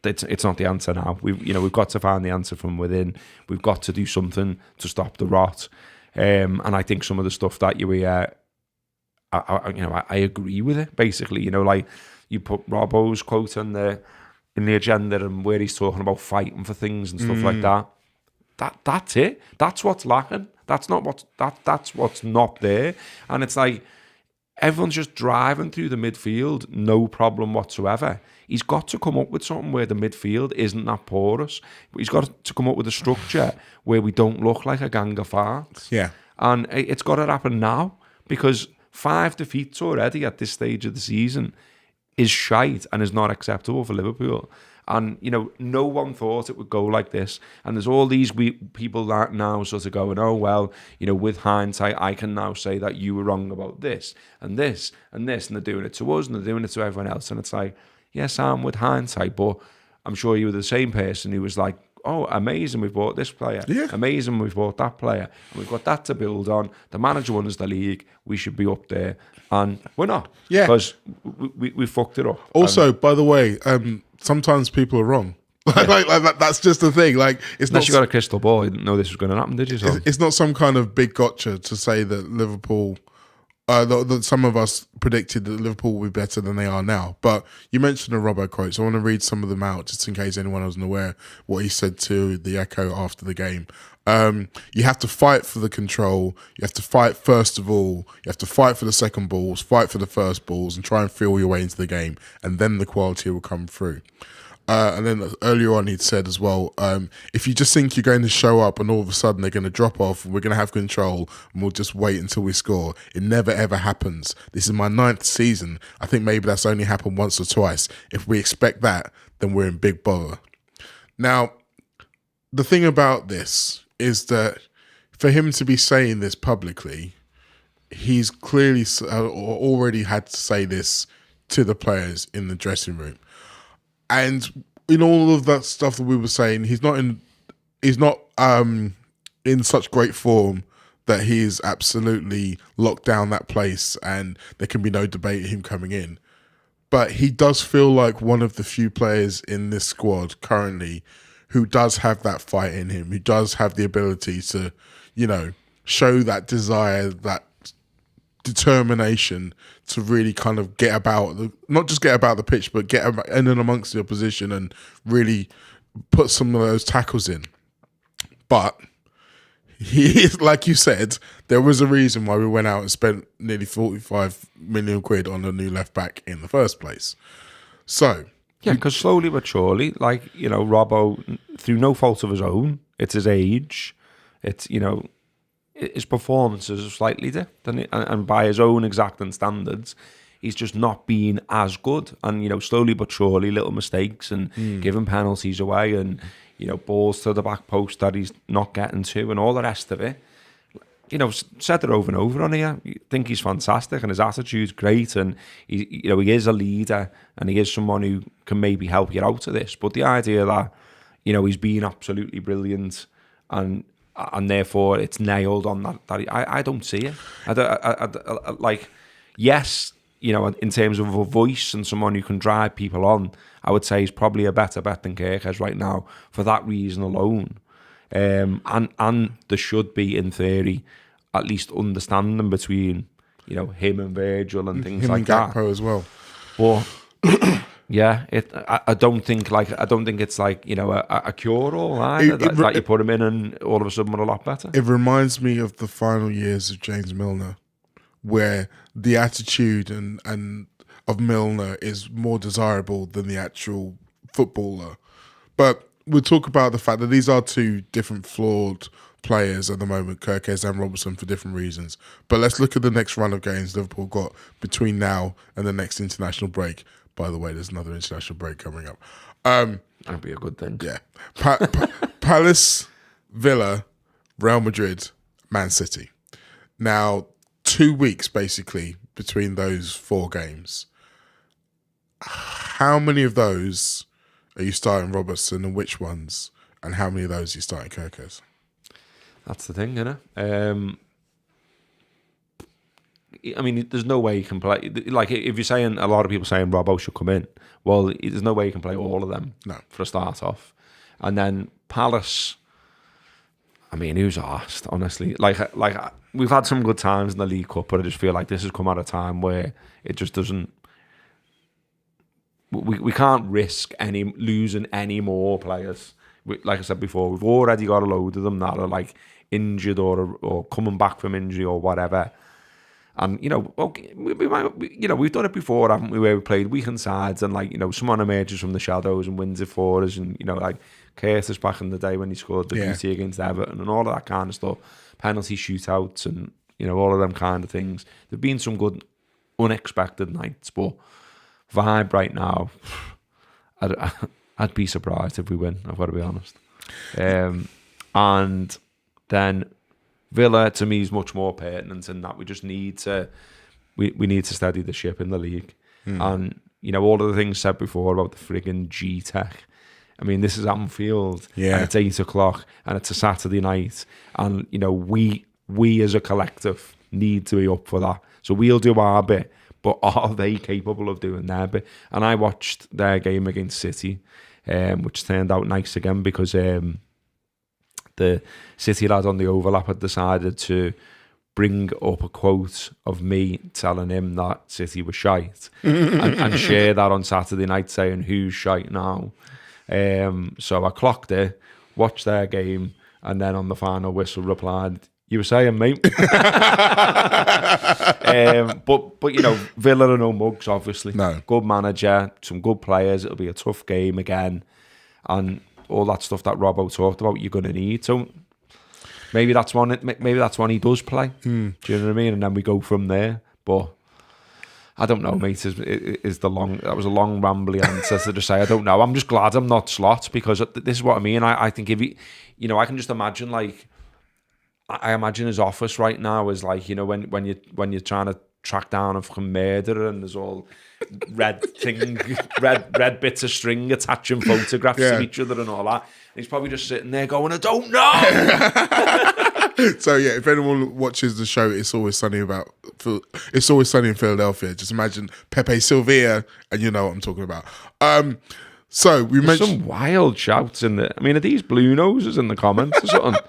it's not the answer now. We've got to find the answer from within. We've got to do something to stop the rot. And I think some of the stuff that you hear, I agree with it. Basically, like you put Robbo's quote in the agenda and where he's talking about fighting for things and stuff like that. That's it. That's what's lacking. That's what's not there. And it's like everyone's just driving through the midfield, no problem whatsoever. He's got to come up with something where the midfield isn't that porous. But he's got to come up with a structure where we don't look like a gang of farts. Yeah. And it's got to happen now, because 5 defeats already at this stage of the season is shite and is not acceptable for Liverpool. And, no one thought it would go like this. And there's all these people that now sort of going, oh, well, with hindsight, I can now say that you were wrong about this and this and this. And they're doing it to us and they're doing it to everyone else. And it's like, yes, I'm with hindsight, but I'm sure you were the same person who was like, oh, amazing, we bought this player. Yeah. Amazing, we bought that player. And we've got that to build on. The manager won us the league. We should be up there. And we're not. Yeah. Because we fucked it up. Also, by the way, sometimes people are wrong. Like that's just the thing. Like, it's unless not, you got a crystal ball, you didn't know this was going to happen, did you? So? It's not some kind of big gotcha to say that Liverpool... that some of us predicted that Liverpool will be better than they are now. But you mentioned the Robbo quotes. I want to read some of them out just in case anyone wasn't aware what he said to the Echo after the game. You have to fight for the control. You have to fight first of all. You have to fight for the second balls, fight for the first balls, and try and feel your way into the game. And then the quality will come through. And then earlier on, he'd said as well, if you just think you're going to show up and all of a sudden they're going to drop off and we're going to have control and we'll just wait until we score, it never ever happens. This is my 9th season. I think maybe that's only happened once or twice. If we expect that, then we're in big bother. Now, the thing about this is that for him to be saying this publicly, he's clearly already had to say this to the players in the dressing room. And in all of that stuff that we were saying, he's not in such great form that he is absolutely locked down that place and there can be no debate him coming in. But he does feel like one of the few players in this squad currently who does have that fight in him, who does have the ability to, show that desire, that determination to really kind of not just get about the pitch, but get in and amongst the opposition and really put some of those tackles in. But he is, like you said, there was a reason why we went out and spent nearly 45 million quid on a new left back in the first place. So yeah, because slowly but surely, Robbo, through no fault of his own, it's his age, it's his performances are slightly different, and by his own exacting standards, he's just not been as good. And slowly but surely, little mistakes and giving penalties away, and balls to the back post that he's not getting to, and all the rest of it. Said it over and over on here. I think he's fantastic, and his attitude's great, and he is a leader, and he is someone who can maybe help you out of this. But the idea that he's been absolutely brilliant, and therefore it's nailed on that I don't see it. Yes, in terms of a voice and someone who can drive people on, I would say he's probably a better bet than Kerkez right now for that reason alone. And there should be, in theory, at least understanding between him and Virgil and things like that. Gakpo as well. But yeah, I don't think it's like a cure all either. That you put him in and all of a sudden we're a lot better. It reminds me of the final years of James Milner, where the attitude and of Milner is more desirable than the actual footballer. But we'll talk about the fact that these are two different flawed players at the moment, Kerkez and Robertson, for different reasons. But let's look at the next run of games Liverpool got between now and the next international break. By the way, there's another international break coming up. That'd be a good thing. Yeah. Palace, Villa, Real Madrid, Man City. Now, 2 weeks basically between those 4 games. How many of those are you starting Robertson and which ones? And how many of those are you starting Kerkez? That's the thing, isn't it? I mean, there's no way you can play. Like, if you're saying, a lot of people saying Robbo should come in, well, there's no way you can play all of them for a start off. And then Palace, I mean, who's asked, honestly? Like we've had some good times in the League Cup, but I just feel like this has come at a time where it just doesn't. We can't risk losing any more players. Like I said before, we've already got a load of them that are like injured or coming back from injury or whatever. And we've done it before, haven't we? Where we played weekend sides and someone emerges from the shadows and wins it for us, and like Curtis back in the day when he scored the beauty against Everton and all of that kind of stuff, penalty shootouts and all of them kind of things. There've been some good unexpected nights, but vibe right now, I'd be surprised if we win. I've got to be honest. And then Villa, to me, is much more pertinent in that we just need to we need to steady the ship in the league. And all of the things said before about the frigging G-Tech. I mean, this is Anfield, and it's 8 o'clock, and it's a Saturday night, and we as a collective need to be up for that. So we'll do our bit, but are they capable of doing their bit? And I watched their game against City, which turned out nice again because the City lad on the overlap had decided to bring up a quote of me telling him that City was shite and share that on Saturday night saying, who's shite now? So I clocked it, watched their game, and then on the final whistle replied, You were saying, mate. But Villa are no mugs, obviously. No. Good manager, some good players. It'll be a tough game again, and all that stuff that Robbo talked about. You're going to need. So maybe that's one. Maybe that's one he does play. Do you know what I mean? And then we go from there. But I don't know, mate. That was a long, rambly answer to just say I don't know. I'm just glad I'm not Slot, because this is what I mean. I think if he, I can just imagine, like, I imagine his office right now is like, when you're trying to track down a fucking murderer and there's all red bits of string attaching photographs to each other and all that. And he's probably just sitting there going, I don't know. So yeah, if anyone watches the show, It's Always Sunny in Philadelphia, just imagine Pepe Silvia, and you know what I'm talking about. So we mentioned some wild shouts in there. I mean, are these blue noses in the comments or something?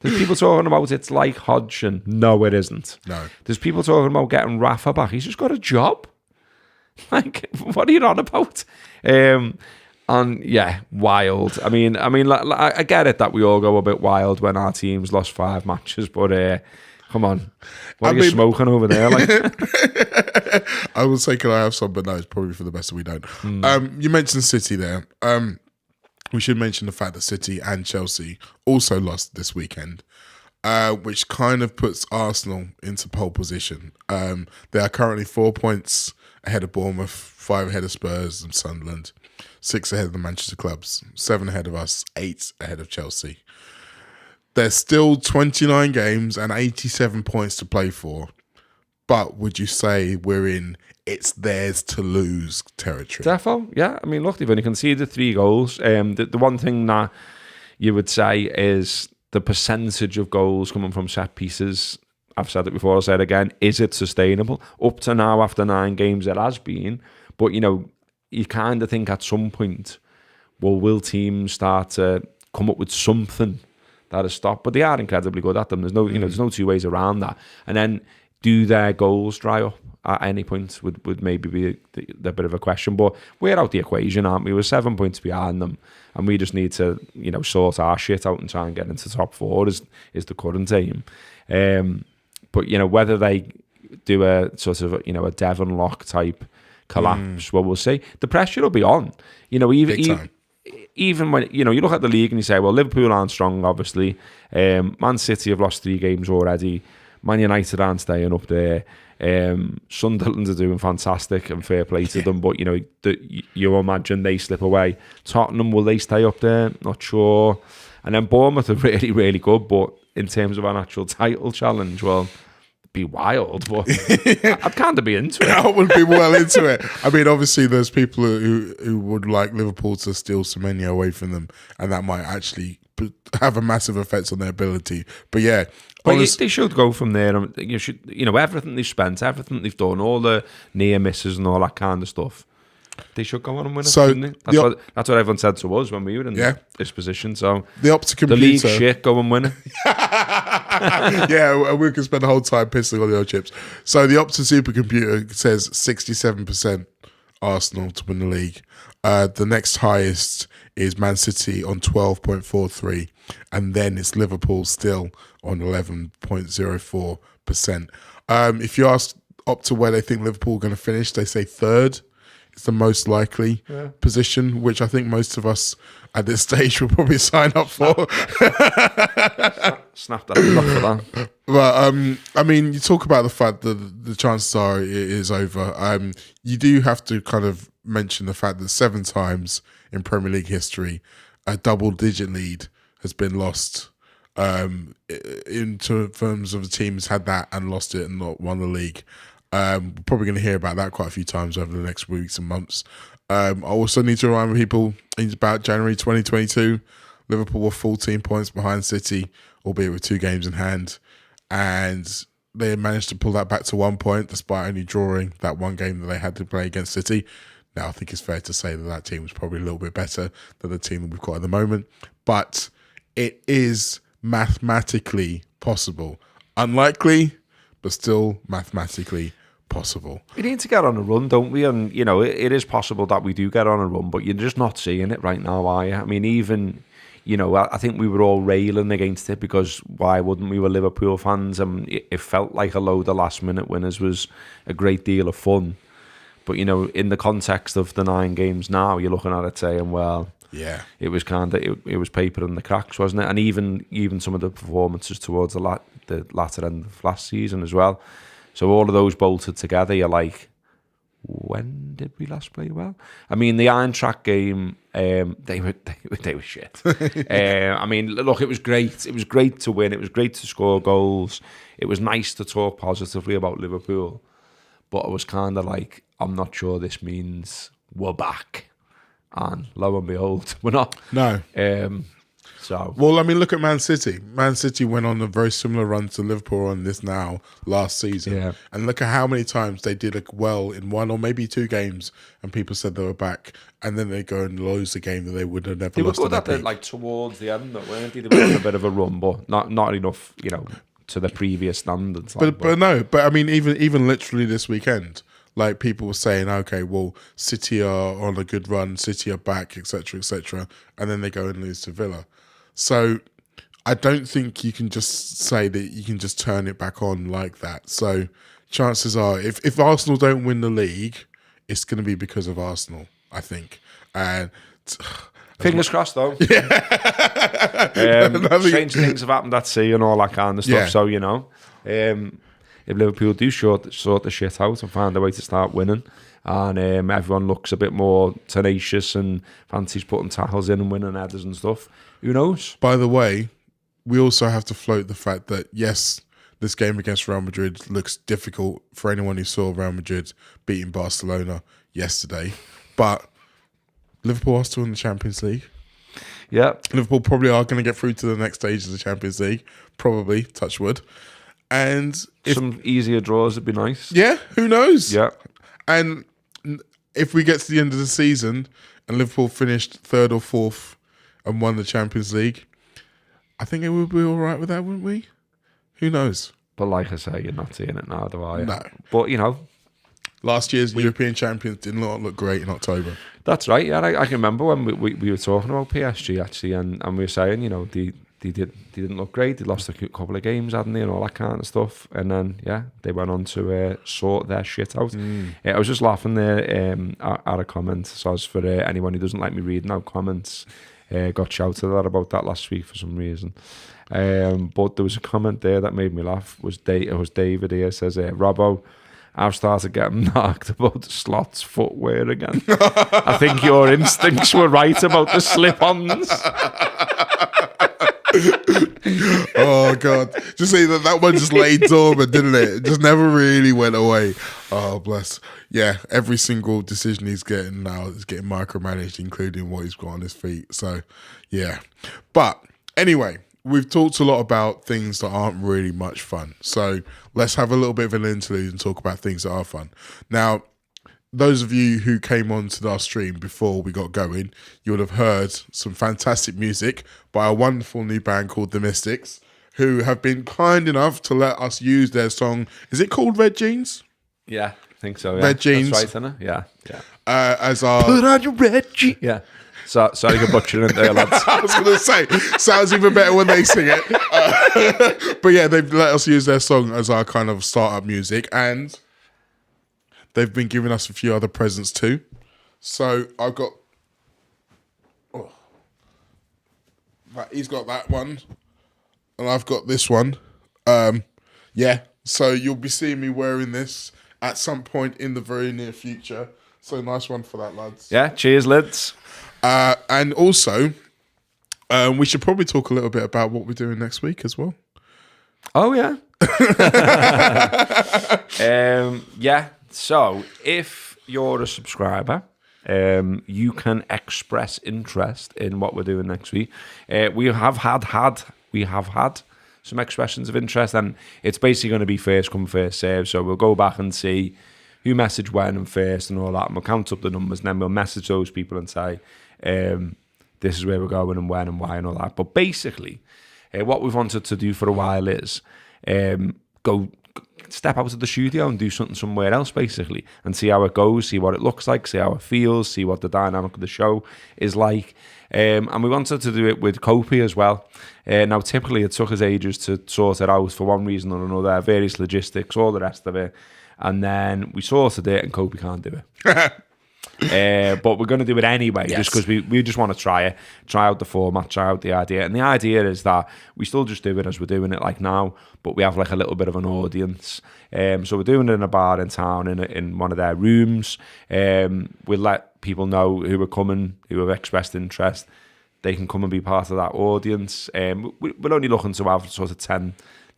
There's people talking about it's like Hodgson. No, it isn't. No. There's people talking about getting Rafa back. He's just got a job. Like, what are you on about? And yeah, wild. I mean, I get it that we all go a bit wild when our team's lost 5 matches, but come on, what are you smoking over there? Like, I would say, can I have some? But no, it's probably for the best that we don't. You mentioned City there. We should mention the fact that City and Chelsea also lost this weekend, which kind of puts Arsenal into pole position. They are currently 4 points ahead of Bournemouth, 5 ahead of Spurs and Sunderland, 6 ahead of the Manchester clubs, 7 ahead of us, 8 ahead of Chelsea. There's still 29 games and 87 points to play for. But would you say we're in it's theirs to lose territory? Defo, yeah. I mean, look, they've only conceded 3 goals. The one thing that you would say is the percentage of goals coming from set pieces. I've said it before, I'll say it again. Is it sustainable? Up to now, after 9 games, it has been. But, you kind of think at some point, well, will teams start to come up with something that has stopped? But they are incredibly good at them. There's no, there's no 2 ways around that. And then, do their goals dry up at any point would maybe be a bit of a question. But we're out the equation, aren't we? We're 7 points behind them, and we just need to, sort our shit out and try and get into top 4 is the current aim. But, whether they do a sort of, a Devon Lock type collapse, well, we'll see. The pressure will be on. Even when, you look at the league and you say, well, Liverpool aren't strong, obviously. Man City have lost 3 games already. Man United aren't staying up there. Sunderland are doing fantastic and fair play to them, but you imagine they slip away. Tottenham, will they stay up there? Not sure. And then Bournemouth are really, really good, but in terms of an actual title challenge, well, it'd be wild, but I'd kind of be into it. I would be well into it. I mean, obviously there's people who would like Liverpool to steal Semenyo away from them, and that might actually have a massive effect on their ability. But yeah, they should go from there. You should, everything they've spent, everything they've done, all the near misses and all that kind of stuff. They should go on and win it, shouldn't they? That's what everyone said to us when we were in this position. So the Opta computer, the league shit, go and win it. Yeah, we can spend the whole time pissing on the old chips. So the Opta supercomputer says 67% Arsenal to win the league. The next highest is Man City on 12.43, and then it's Liverpool still on 11.04%. If you ask Opta where they think Liverpool are going to finish, they say 3rd. It's the most likely position, which I think most of us at this stage will probably sign up for. Snap that up for that. But I mean, you talk about the fact that the chances are it is over. You do have to kind of mention the fact that 7 times in Premier League history, a double-digit lead has been lost. In terms of the team has had that and lost it and not won the league. We're probably going to hear about that quite a few times over the next weeks and months. I also need to remind people, it's about January 2022, Liverpool were 14 points behind City, albeit with 2 games in hand, and they managed to pull that back to 1 point despite only drawing that 1 game that they had to play against City. Now, I think it's fair to say that team was probably a little bit better than the team that we've got at the moment, but it is mathematically possible. Unlikely, but still mathematically possible. We need to get on a run, don't we? And, it is possible that we do get on a run, but you're just not seeing it right now, are you? I mean, even I think we were all railing against it because why wouldn't we? Were Liverpool fans, and it felt like a load of last-minute winners was a great deal of fun. But, in the context of the 9 games now, you're looking at it saying, well, yeah, it was kind of it was paper in the cracks, wasn't it? And even some of the performances towards the latter end of last season as well. So all of those bolted together, you're like, when did we last play well? I mean, the Eintracht game, they were shit. I mean, look, it was great. It was great to win. It was great to score goals. It was nice to talk positively about Liverpool. But I was kind of like, I'm not sure this means we're back. And lo and behold, we're not. No. Well, I mean, look at Man City. Man City went on a very similar run to Liverpool on this now last season. Yeah. And look at how many times they did well in 1 or maybe 2 games and people said they were back. And then they go and lose a game that they would have never lost. They were good at it, like, towards the end, weren't they? They were on a bit of a run, but not enough, to the previous standards. But I mean, even literally this weekend, like people were saying, okay, well, City are on a good run, City are back, etc., and then they go and lose to Villa. So I don't think you can just say that you can just turn it back on like that. So chances are, if Arsenal don't win the league, it's going to be because of Arsenal, I think. And fingers crossed, though. Yeah. Strange things have happened at sea and all that kind of stuff. Yeah. So, if Liverpool do sort the shit out and find a way to start winning, and everyone looks a bit more tenacious and fancies putting tackles in and winning headers and stuff, who knows? By the way, we also have to float the fact that, yes, this game against Real Madrid looks difficult for anyone who saw Real Madrid beating Barcelona yesterday, but Liverpool are still in the Champions League. Yeah. Liverpool probably are going to get through to the next stage of the Champions League, probably, touch wood. And some easier draws would be nice. Yeah, who knows? Yeah. And if we get to the end of the season and Liverpool finished 3rd or 4th and won the Champions League, I think it would be all right with that, wouldn't we? Who knows? But like I say, you're not seeing it now, do I? No. But, last year's European champions did not look great in October. That's right, yeah. I can remember when we were talking about PSG, actually, and we were saying, they didn't look great. They lost a couple of games, hadn't they, and all that kind of stuff. And then, they went on to sort their shit out. I was just laughing there at a comment. So as for anyone who doesn't like me reading out comments, got shouted at about that last week for some reason. But there was a comment there that made me laugh. It was David here, says, Robbo, I've started getting knocked about the Slot's footwear again. I think your instincts were right about the slip-ons. Oh God! Just see that one just laid dormant, didn't it? It just never really went away. Oh bless. Yeah, every single decision he's getting now is getting micromanaged, including what he's got on his feet. So, yeah. But anyway, we've talked a lot about things that aren't really much fun. So let's have a little bit of an interlude and talk about things that are fun. Now, those of you who came on to our stream before we got going, you would have heard some fantastic music by a wonderful new band called The Mystics, who have been kind enough to let us use their song. Is it called Red Jeans? Yeah, I think so. Yeah. Red Jeans. That's right, isn't it? Yeah. As our put on your red jeans. Yeah. So, sorry for butchering it there, lads. I was going to say, sounds even better when they sing it. But yeah, they've let us use their song as our kind of startup music, and they've been giving us a few other presents too. So I've got... he's got that one. And I've got this one. So you'll be seeing me wearing this at some point in the very near future. So nice one for that, lads. Yeah, cheers, lads. And also, we should probably talk a little bit about what we're doing next week as well. Oh, yeah. So if you're a subscriber, you can express interest in what we're doing next week. We have had some expressions of interest, and it's basically going to be first come, first serve. So we'll go back and see who messaged when and first and all that, and we'll count up the numbers, and then we'll message those people and say, this is where we're going and when and why and all that. But basically, what we've wanted to do for a while is go step out of the studio and do something somewhere else, basically, and see how it goes, see what it looks like, see how it feels, see what the dynamic of the show is like. And we wanted to do it with Kopi as well. Now, typically, it took us ages to sort it out for one reason or another, various logistics, all the rest of it. And then we sorted it, and Kopi can't do it. But we're going to do it anyway, just because we just want to try out the format, try out the idea. And the idea is that we still just do it as we're doing it like now, but we have like a little bit of an audience. So we're doing it in a bar in town, in one of their rooms. We'll let people know who are coming, who have expressed interest. They can come and be part of that audience. We're only looking to have sort of 10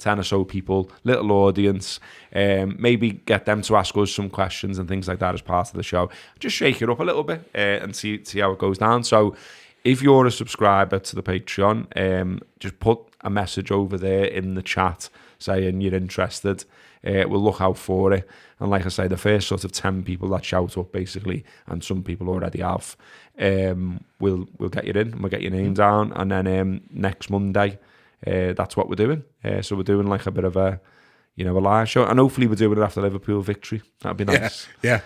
or so people, little audience, maybe get them to ask us some questions and things like that as part of the show. Just shake it up a little bit and see how it goes down. So if you're a subscriber to the Patreon, just put a message over there in the chat saying you're interested. We'll look out for it. And like I say, the first sort of 10 people that shout up, basically, and some people already have, we'll get you in and we'll get your name down. And then next Monday, that's what we're doing. So we're doing like a bit of a live show, and hopefully we're doing it after Liverpool victory. That'd be nice. Yeah.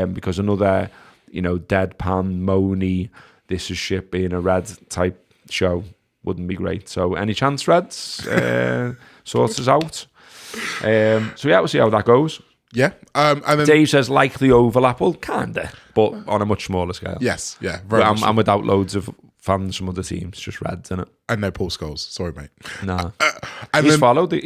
Because another, deadpan, moany, this is shit being a Red type show wouldn't be great. So any chance, Reds, sorts us out. So yeah, we'll see how that goes. Yeah. And then Dave says like the overlap, well, kinda, but on a much smaller scale. Yes. Yeah. Very much so. And without loads of fans from other teams, just Reds in it. And no Paul Scholes. Sorry, mate. Nah. He's followed us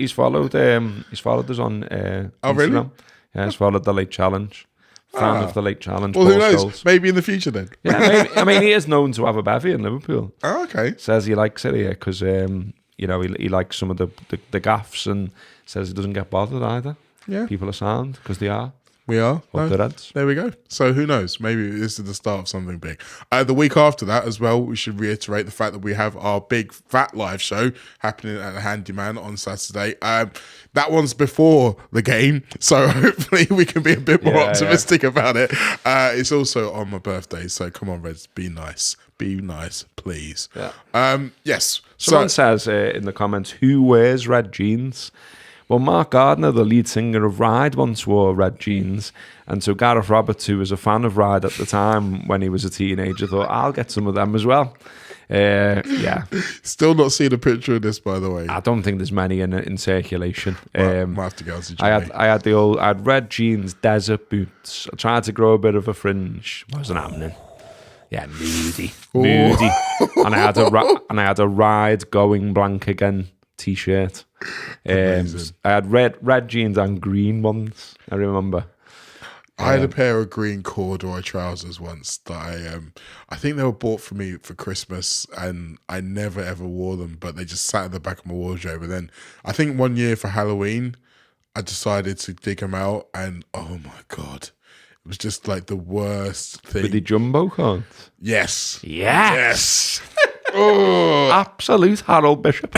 on Instagram. Really? Yeah, he's followed the Late Challenge. Fan of the Late Challenge. Well, who Paul knows? Scholes. Maybe in the future then. Yeah, maybe. I mean, he is known to have a bevy in Liverpool. Oh, okay. Says he likes it here because he likes some of the gaffes, and says he doesn't get bothered either. Yeah. People are sound because they are. We are. Up the Reds. There we go. So who knows? Maybe this is the start of something big. The week after that as well, we should reiterate the fact that we have our big fat live show happening at the Handyman on Saturday. That one's before the game, so hopefully we can be a bit more optimistic about it. It's also on my birthday, so come on, Reds, be nice. Be nice, please. Yeah. Yes. Someone says in the comments, who wears red jeans? Well, Mark Gardner, the lead singer of Ride, once wore red jeans. And so Gareth Roberts, who was a fan of Ride at the time when he was a teenager, thought, I'll get some of them as well. Yeah. Still not seen a picture of this, by the way. I don't think there's many in circulation. Well, might have to go to I had red jeans, desert boots. I tried to grow a bit of a fringe. Wasn't happening. Yeah, moody. And I had a Ride Going Blank Again t-shirt. I had red jeans and green ones, I remember. I had a pair of green corduroy trousers once that I think they were bought for me for Christmas, and I never ever wore them, but they just sat in the back of my wardrobe. And then I think one year for Halloween, I decided to dig them out, and oh my God, it was just like the worst thing. With the jumbo cards? Yes. Oh. Absolute Harold Bishop.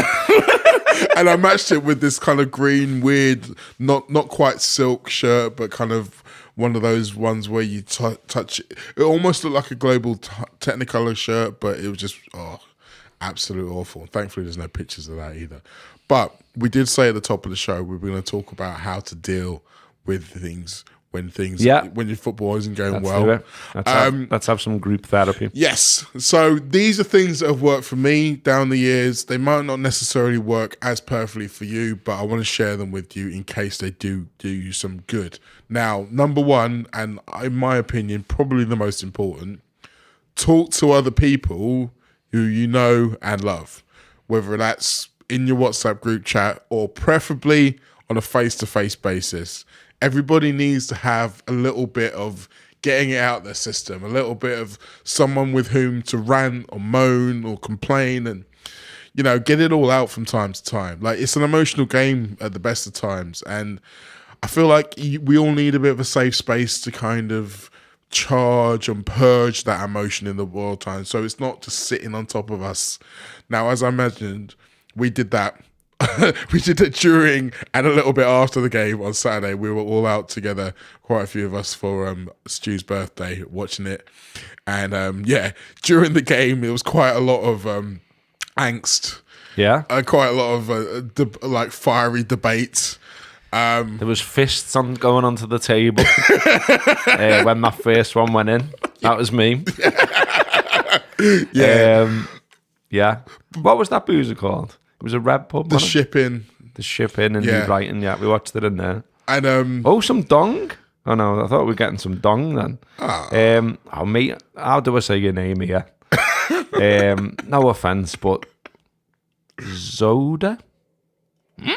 And I matched it with this kind of green, weird, not quite silk shirt, but kind of one of those ones where you touch it. It almost looked like a global Technicolor shirt, but it was just, absolute awful. Thankfully, there's no pictures of that either. But we did say at the top of the show, we were going to talk about how to deal with things when your football isn't going well. Let's have some group therapy. Yes. So these are things that have worked for me down the years. They might not necessarily work as perfectly for you, but I want to share them with you in case they do you some good. Now, number one, and in my opinion, probably the most important, talk to other people who you know and love, whether that's in your WhatsApp group chat or preferably on a face-to-face basis. Everybody needs to have a little bit of getting it out of their system, a little bit of someone with whom to rant or moan or complain and, get it all out from time to time. Like, it's an emotional game at the best of times. And I feel like we all need a bit of a safe space to kind of charge and purge that emotion in the world time. So it's not just sitting on top of us. Now, as I mentioned, we did that. We did it during and a little bit after the game on Saturday. We were all out together, quite a few of us, for Stu's birthday, watching it. And during the game, it was quite a lot of angst. Yeah. Quite a lot of fiery debates. There was fists going onto the table when that first one went in. That was me. Yeah. Yeah. What was that boozer called? It was a red pub. The Ship Inn. The Ship Inn in New Brighton. Yeah, we watched it in there. And some dong. Oh no, I thought we were getting some dong then. Mate, how do I say your name here? No offense, but Zoda. No,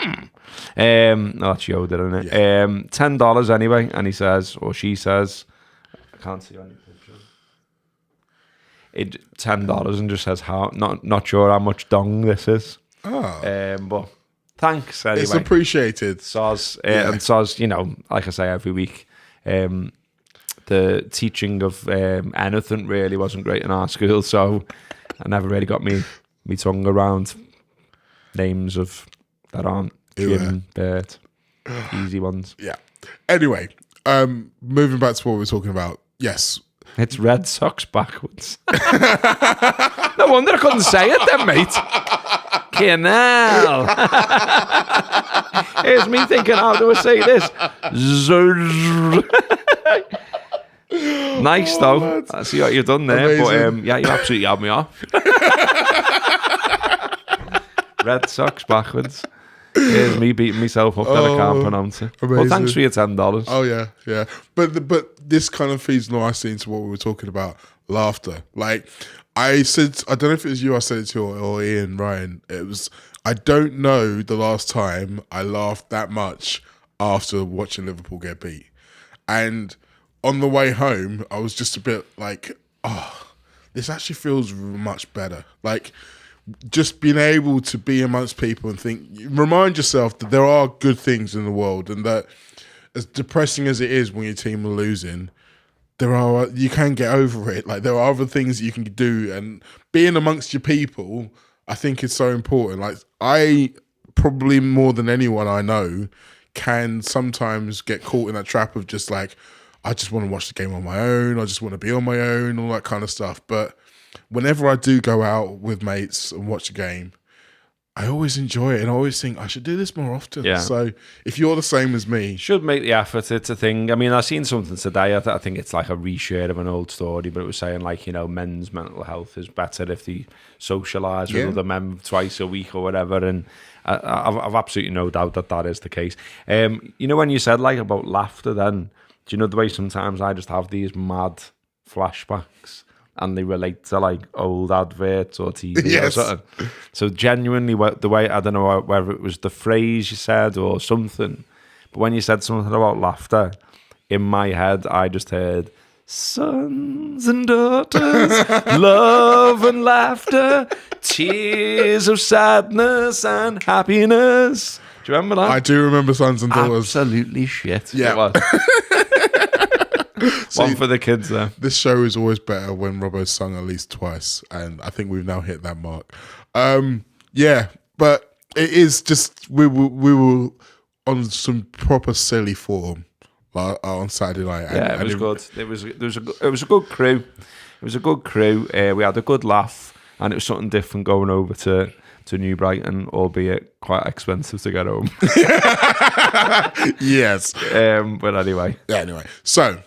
that's Yoda, isn't it? Yeah. $10 anyway, and he says, or she says, I can't see any pictures. $10 and just says how. Not sure how much dong this is. But thanks anyway. It's appreciated. Soz, and Soz, like I say every week, the teaching of anything really wasn't great in our school, so I never really got me tongue around names of that aren't Jim, Bert, easy ones. Yeah. Anyway, moving back to what we were talking about. Yes. It's Red Sox backwards. No wonder I couldn't say it then, mate. Canal. Here's me thinking, how do I say this? Nice though. I see what you've done there. Amazing. But yeah, you absolutely had me off. Red Sox backwards. Here's me beating myself up that I can't pronounce it. Amazing. Well, thanks for your $10. Oh yeah. But this kind of feeds nicely into what we were talking about, laughter. Like I said, I don't know if it was you I said it to or Ian, Ryan. It was, I don't know the last time I laughed that much after watching Liverpool get beat. And on the way home, I was just a bit like, this actually feels much better. Like, just being able to be amongst people and remind yourself that there are good things in the world, and that as depressing as it is when your team are losing, you can get over it. Like, there are other things that you can do, and being amongst your people, I think is so important. Like, I probably more than anyone I know can sometimes get caught in that trap of just like, I just want to watch the game on my own. I just want to be on my own, all that kind of stuff. But whenever I do go out with mates and watch a game, I always enjoy it, and I always think I should do this more often. Yeah. So if you're the same as me, should make the effort. It's a thing. I mean, I've seen something today. I think it's like a reshare of an old story, but it was saying like, men's mental health is better if they socialise with other men twice a week or whatever. And I've absolutely no doubt that is the case. When you said like about laughter, then do you know the way sometimes I just have these mad flashbacks? And they relate to like old adverts or TV or something. So genuinely, the way, I don't know whether it was the phrase you said or something, but when you said something about laughter, in my head, I just heard sons and daughters, love and laughter, tears of sadness and happiness. Do you remember that? I do remember Sons and Daughters. Absolutely shit. Yeah. One for the kids there. This show is always better when Robbo's sung at least twice, and I think we've now hit that mark. But it is just we were on some proper silly form on Saturday night. Yeah, it was good. It was a good crew. It was a good crew. We had a good laugh, and it was something different going over to New Brighton, albeit quite expensive to get home. Yes. But anyway. Yeah, anyway. So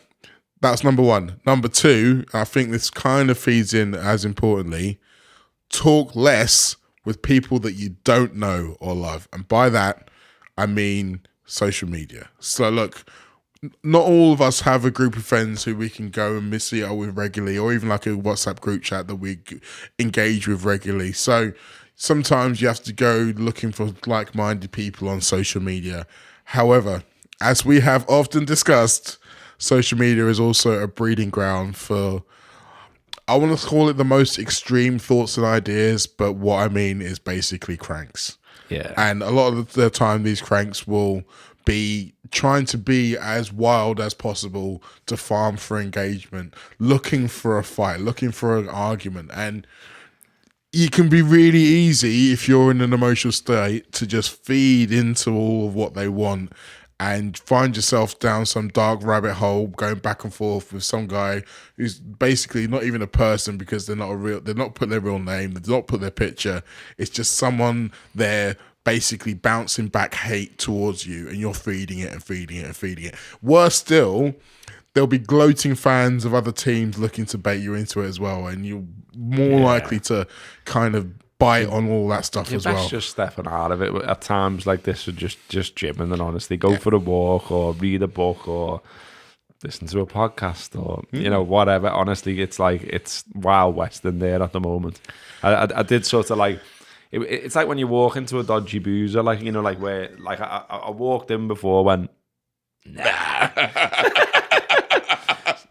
that's number one. Number two, I think this kind of feeds in as importantly, talk less with people that you don't know or love. And by that, I mean social media. So look, not all of us have a group of friends who we can go and meet up with regularly, or even like a WhatsApp group chat that we engage with regularly. So sometimes you have to go looking for like-minded people on social media. However, as we have often discussed, social media is also a breeding ground for, I want to call it the most extreme thoughts and ideas, but what I mean is basically cranks. Yeah. And a lot of the time, these cranks will be trying to be as wild as possible to farm for engagement, looking for a fight, looking for an argument. And you can be really easy, if you're in an emotional state, to just feed into all of what they want and find yourself down some dark rabbit hole, going back and forth with some guy who's basically not even a person, because they're not put their real name, they've not put their picture. It's just someone there basically bouncing back hate towards you, and you're feeding it and feeding it and feeding it. Worse still, there'll be gloating fans of other teams looking to bait you into it as well, and you're more likely to kind of bite on all that stuff as well. Just stepping out of it at times like this, or just gymming and honestly go for a walk or read a book or listen to a podcast or whatever. Honestly, it's like it's Wild West in there at the moment. I did sort of like it's like when you walk into a dodgy boozer, like like where like I walked in before when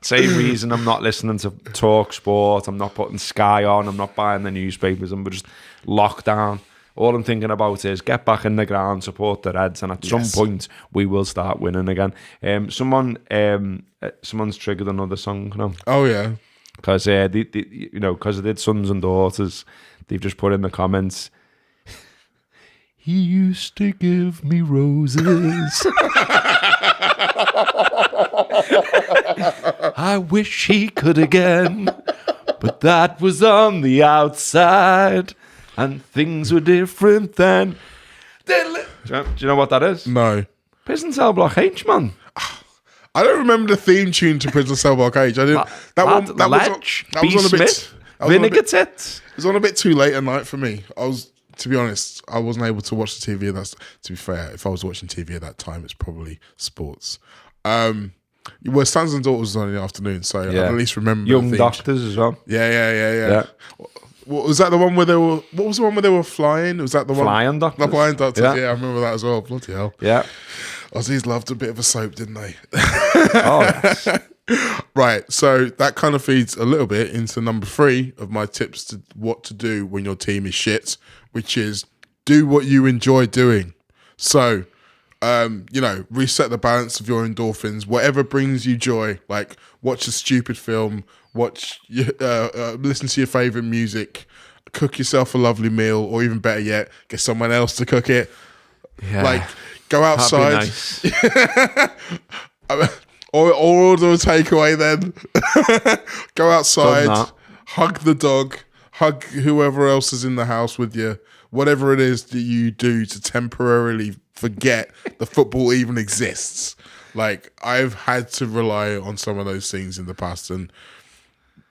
same reason I'm not listening to Talk Sport, I'm not putting Sky on, I'm not buying the newspapers, I'm just locked down. All I'm thinking about is get back in the ground, support the Reds, and at some point we will start winning again. Someone's triggered another song now. Oh yeah, because because I did Sons and Daughters, they've just put in the comments. He used to give me roses. I wish he could again, but that was on the outside. And things were different then. Do you know what that is? No. Prison Cell Block H, man. I don't remember the theme tune to Prison Cell Block H. I didn't. That was on a bit. Vinegar Tits. It was on a bit too late at night for me. To be honest, I wasn't able to watch the TV. To be fair, if I was watching TV at that time, it's probably sports. Well, Sons and Daughters was on in the afternoon, so I at least remember Young Doctors as well. Yeah. Was that the one where they were? What was the one where they were flying? Was that the one? Flying Doctors. The Flying Doctors. Yeah, I remember that as well. Bloody hell. Yeah. Aussies loved a bit of a soap, didn't they? Oh, yes. Right. So that kind of feeds a little bit into number 3 of my tips to what to do when your team is shit, which is do what you enjoy doing. So, reset the balance of your endorphins, whatever brings you joy, like watch a stupid film, listen to your favorite music, cook yourself a lovely meal, or even better yet, get someone else to cook it. Yeah. Like go outside, nice. or order a takeaway. Then go outside, hug the dog, hug whoever else is in the house with you. Whatever it is that you do to temporarily forget the football even exists. Like I've had to rely on some of those things in the past, and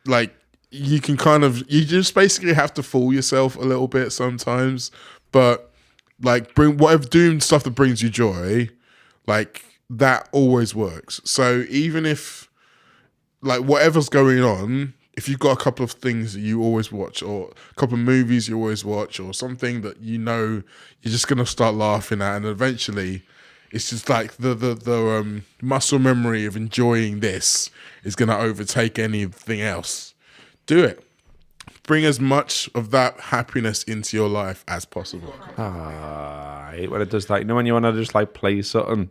like you just basically have to fool yourself a little bit sometimes, but like doing stuff that brings you joy, like that always works. So even if like whatever's going on, if you've got a couple of things that you always watch, or a couple of movies you always watch, or something that you're just gonna start laughing at, and eventually it's just like the muscle memory of enjoying this is gonna overtake anything else. Do it. Bring as much of that happiness into your life as possible. I hate when it does that. When you want to just like play something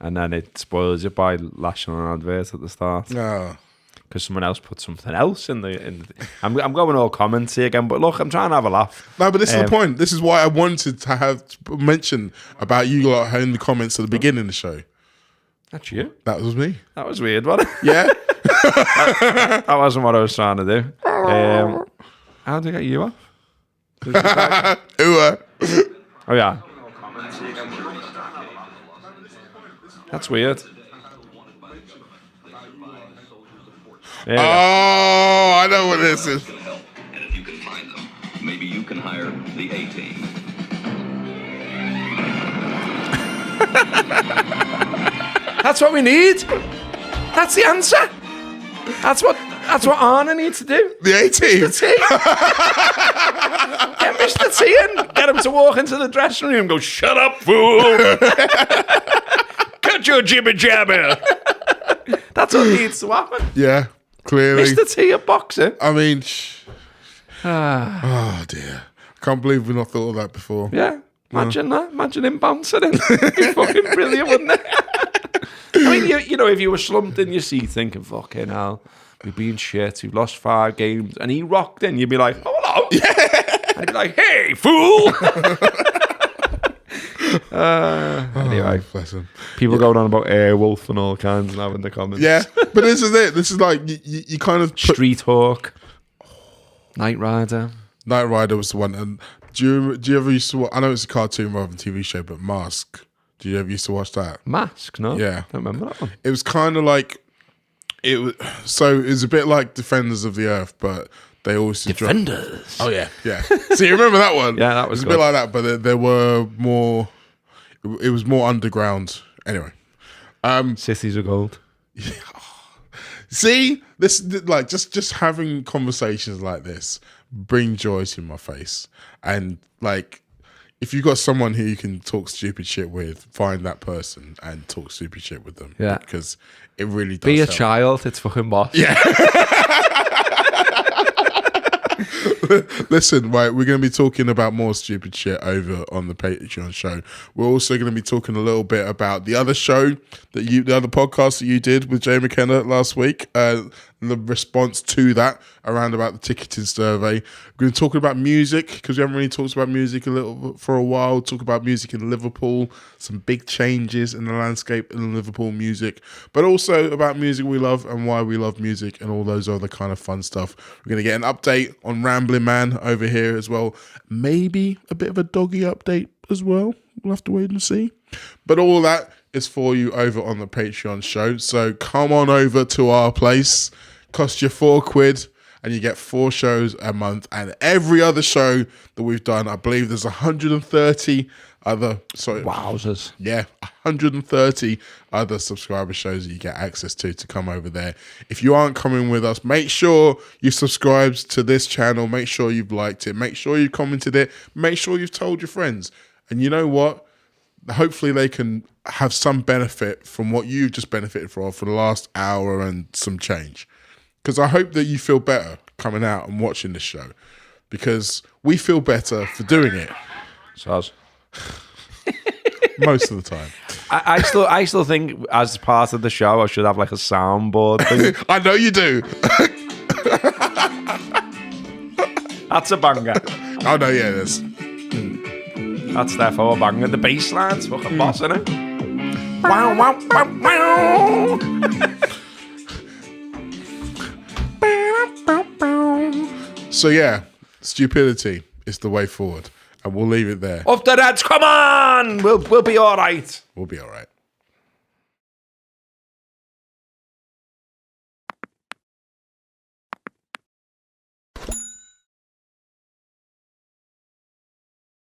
and then it spoils it by lashing on an advert at the start. No. Because someone else put something else in the I'm going all commenty again, but look, I'm trying to have a laugh. No, but this is the point. This is why I wanted to have mention about you lot in the comments at the beginning of the show. That's you. That was me. That was weird, wasn't it? Yeah. that wasn't what I was trying to do. How did I get you off? Oh yeah. That's weird. Oh, I know what this is. And if you can find them, maybe you can hire the A-team. That's what we need. That's the answer. That's what Arna needs to do. The A-team. Mr. T. Get Mr. T in. Get him to walk into the dressing room and go, "Shut up, fool. Cut your jibber jabber." That's what needs to happen. Yeah, clearly. Mr. T, a boxer. I mean, oh dear. I can't believe we've not thought of that before. Yeah, imagine that. Imagine him bouncing in. It'd be fucking brilliant, wouldn't it? I mean, if you were slumped in your seat thinking, fucking hell, we've been shit, we've lost 5 games, and he rocked in, you'd be like, oh, hello. Yeah. And he'd be like, hey, fool. Anyway, bless him. People going on about Airwolf and all kinds now in the comments. Yeah, but this is it. This is like, you kind of... Street Hawk. Knight Rider. Knight Rider was the one, and Do you ever used to watch, I know it's a cartoon rather than TV show, but Mask. Do you ever used to watch that? Mask, no? Yeah. Don't remember that one. It was kind of like, it was a bit like Defenders of the Earth, but they always Defenders. Oh yeah. So you remember that one? Yeah, that was a good. bit like that, but there were more. It was more underground. Anyway, Sissies of gold. see this, like just having conversations like this bring joy to my face, and like. If you got someone who you can talk stupid shit with, find that person and talk stupid shit with them. Yeah. Because it really does Be a help. child, it's fucking boss. Yeah. Listen, right, we're going to be talking about more stupid shit over on the Patreon show. We're also going to be talking a little bit about the other show the other podcast that you did with Jay McKenna last week. The response to that around about the ticketing survey. We're going to talk about music because we haven't really talked about music for a while. Talk about music in Liverpool, some big changes in the landscape in Liverpool music, but also about music we love and why we love music and all those other kind of fun stuff. We're going to get an update on Rambling Man over here as well. Maybe a bit of a doggy update as well. We'll have to wait and see. But all that is for you over on the Patreon show. So come on over to our place. Cost you £4 and you get 4 shows a month. And every other show that we've done, I believe there's 130 other... Sorry. Wowzers. Yeah, 130 other subscriber shows that you get access to come over there. If you aren't coming with us, make sure you subscribe to this channel. Make sure you've liked it. Make sure you've commented it. Make sure you've told your friends. And you know what? Hopefully they can have some benefit from what you've just benefited from for the last hour and some change. Because I hope that you feel better coming out and watching this show. Because we feel better for doing it. Soz. Most of the time. I still think as part of the show I should have like a soundboard thing. I know you do. That's a banger. Oh no, yeah, it is. That's therefore a banger. The bass line's fucking boss, isn't it? Wow, wow, wow, wow. So yeah, stupidity is the way forward. And we'll leave it there. Up the Reds, come on! We'll be all right. We'll be all right.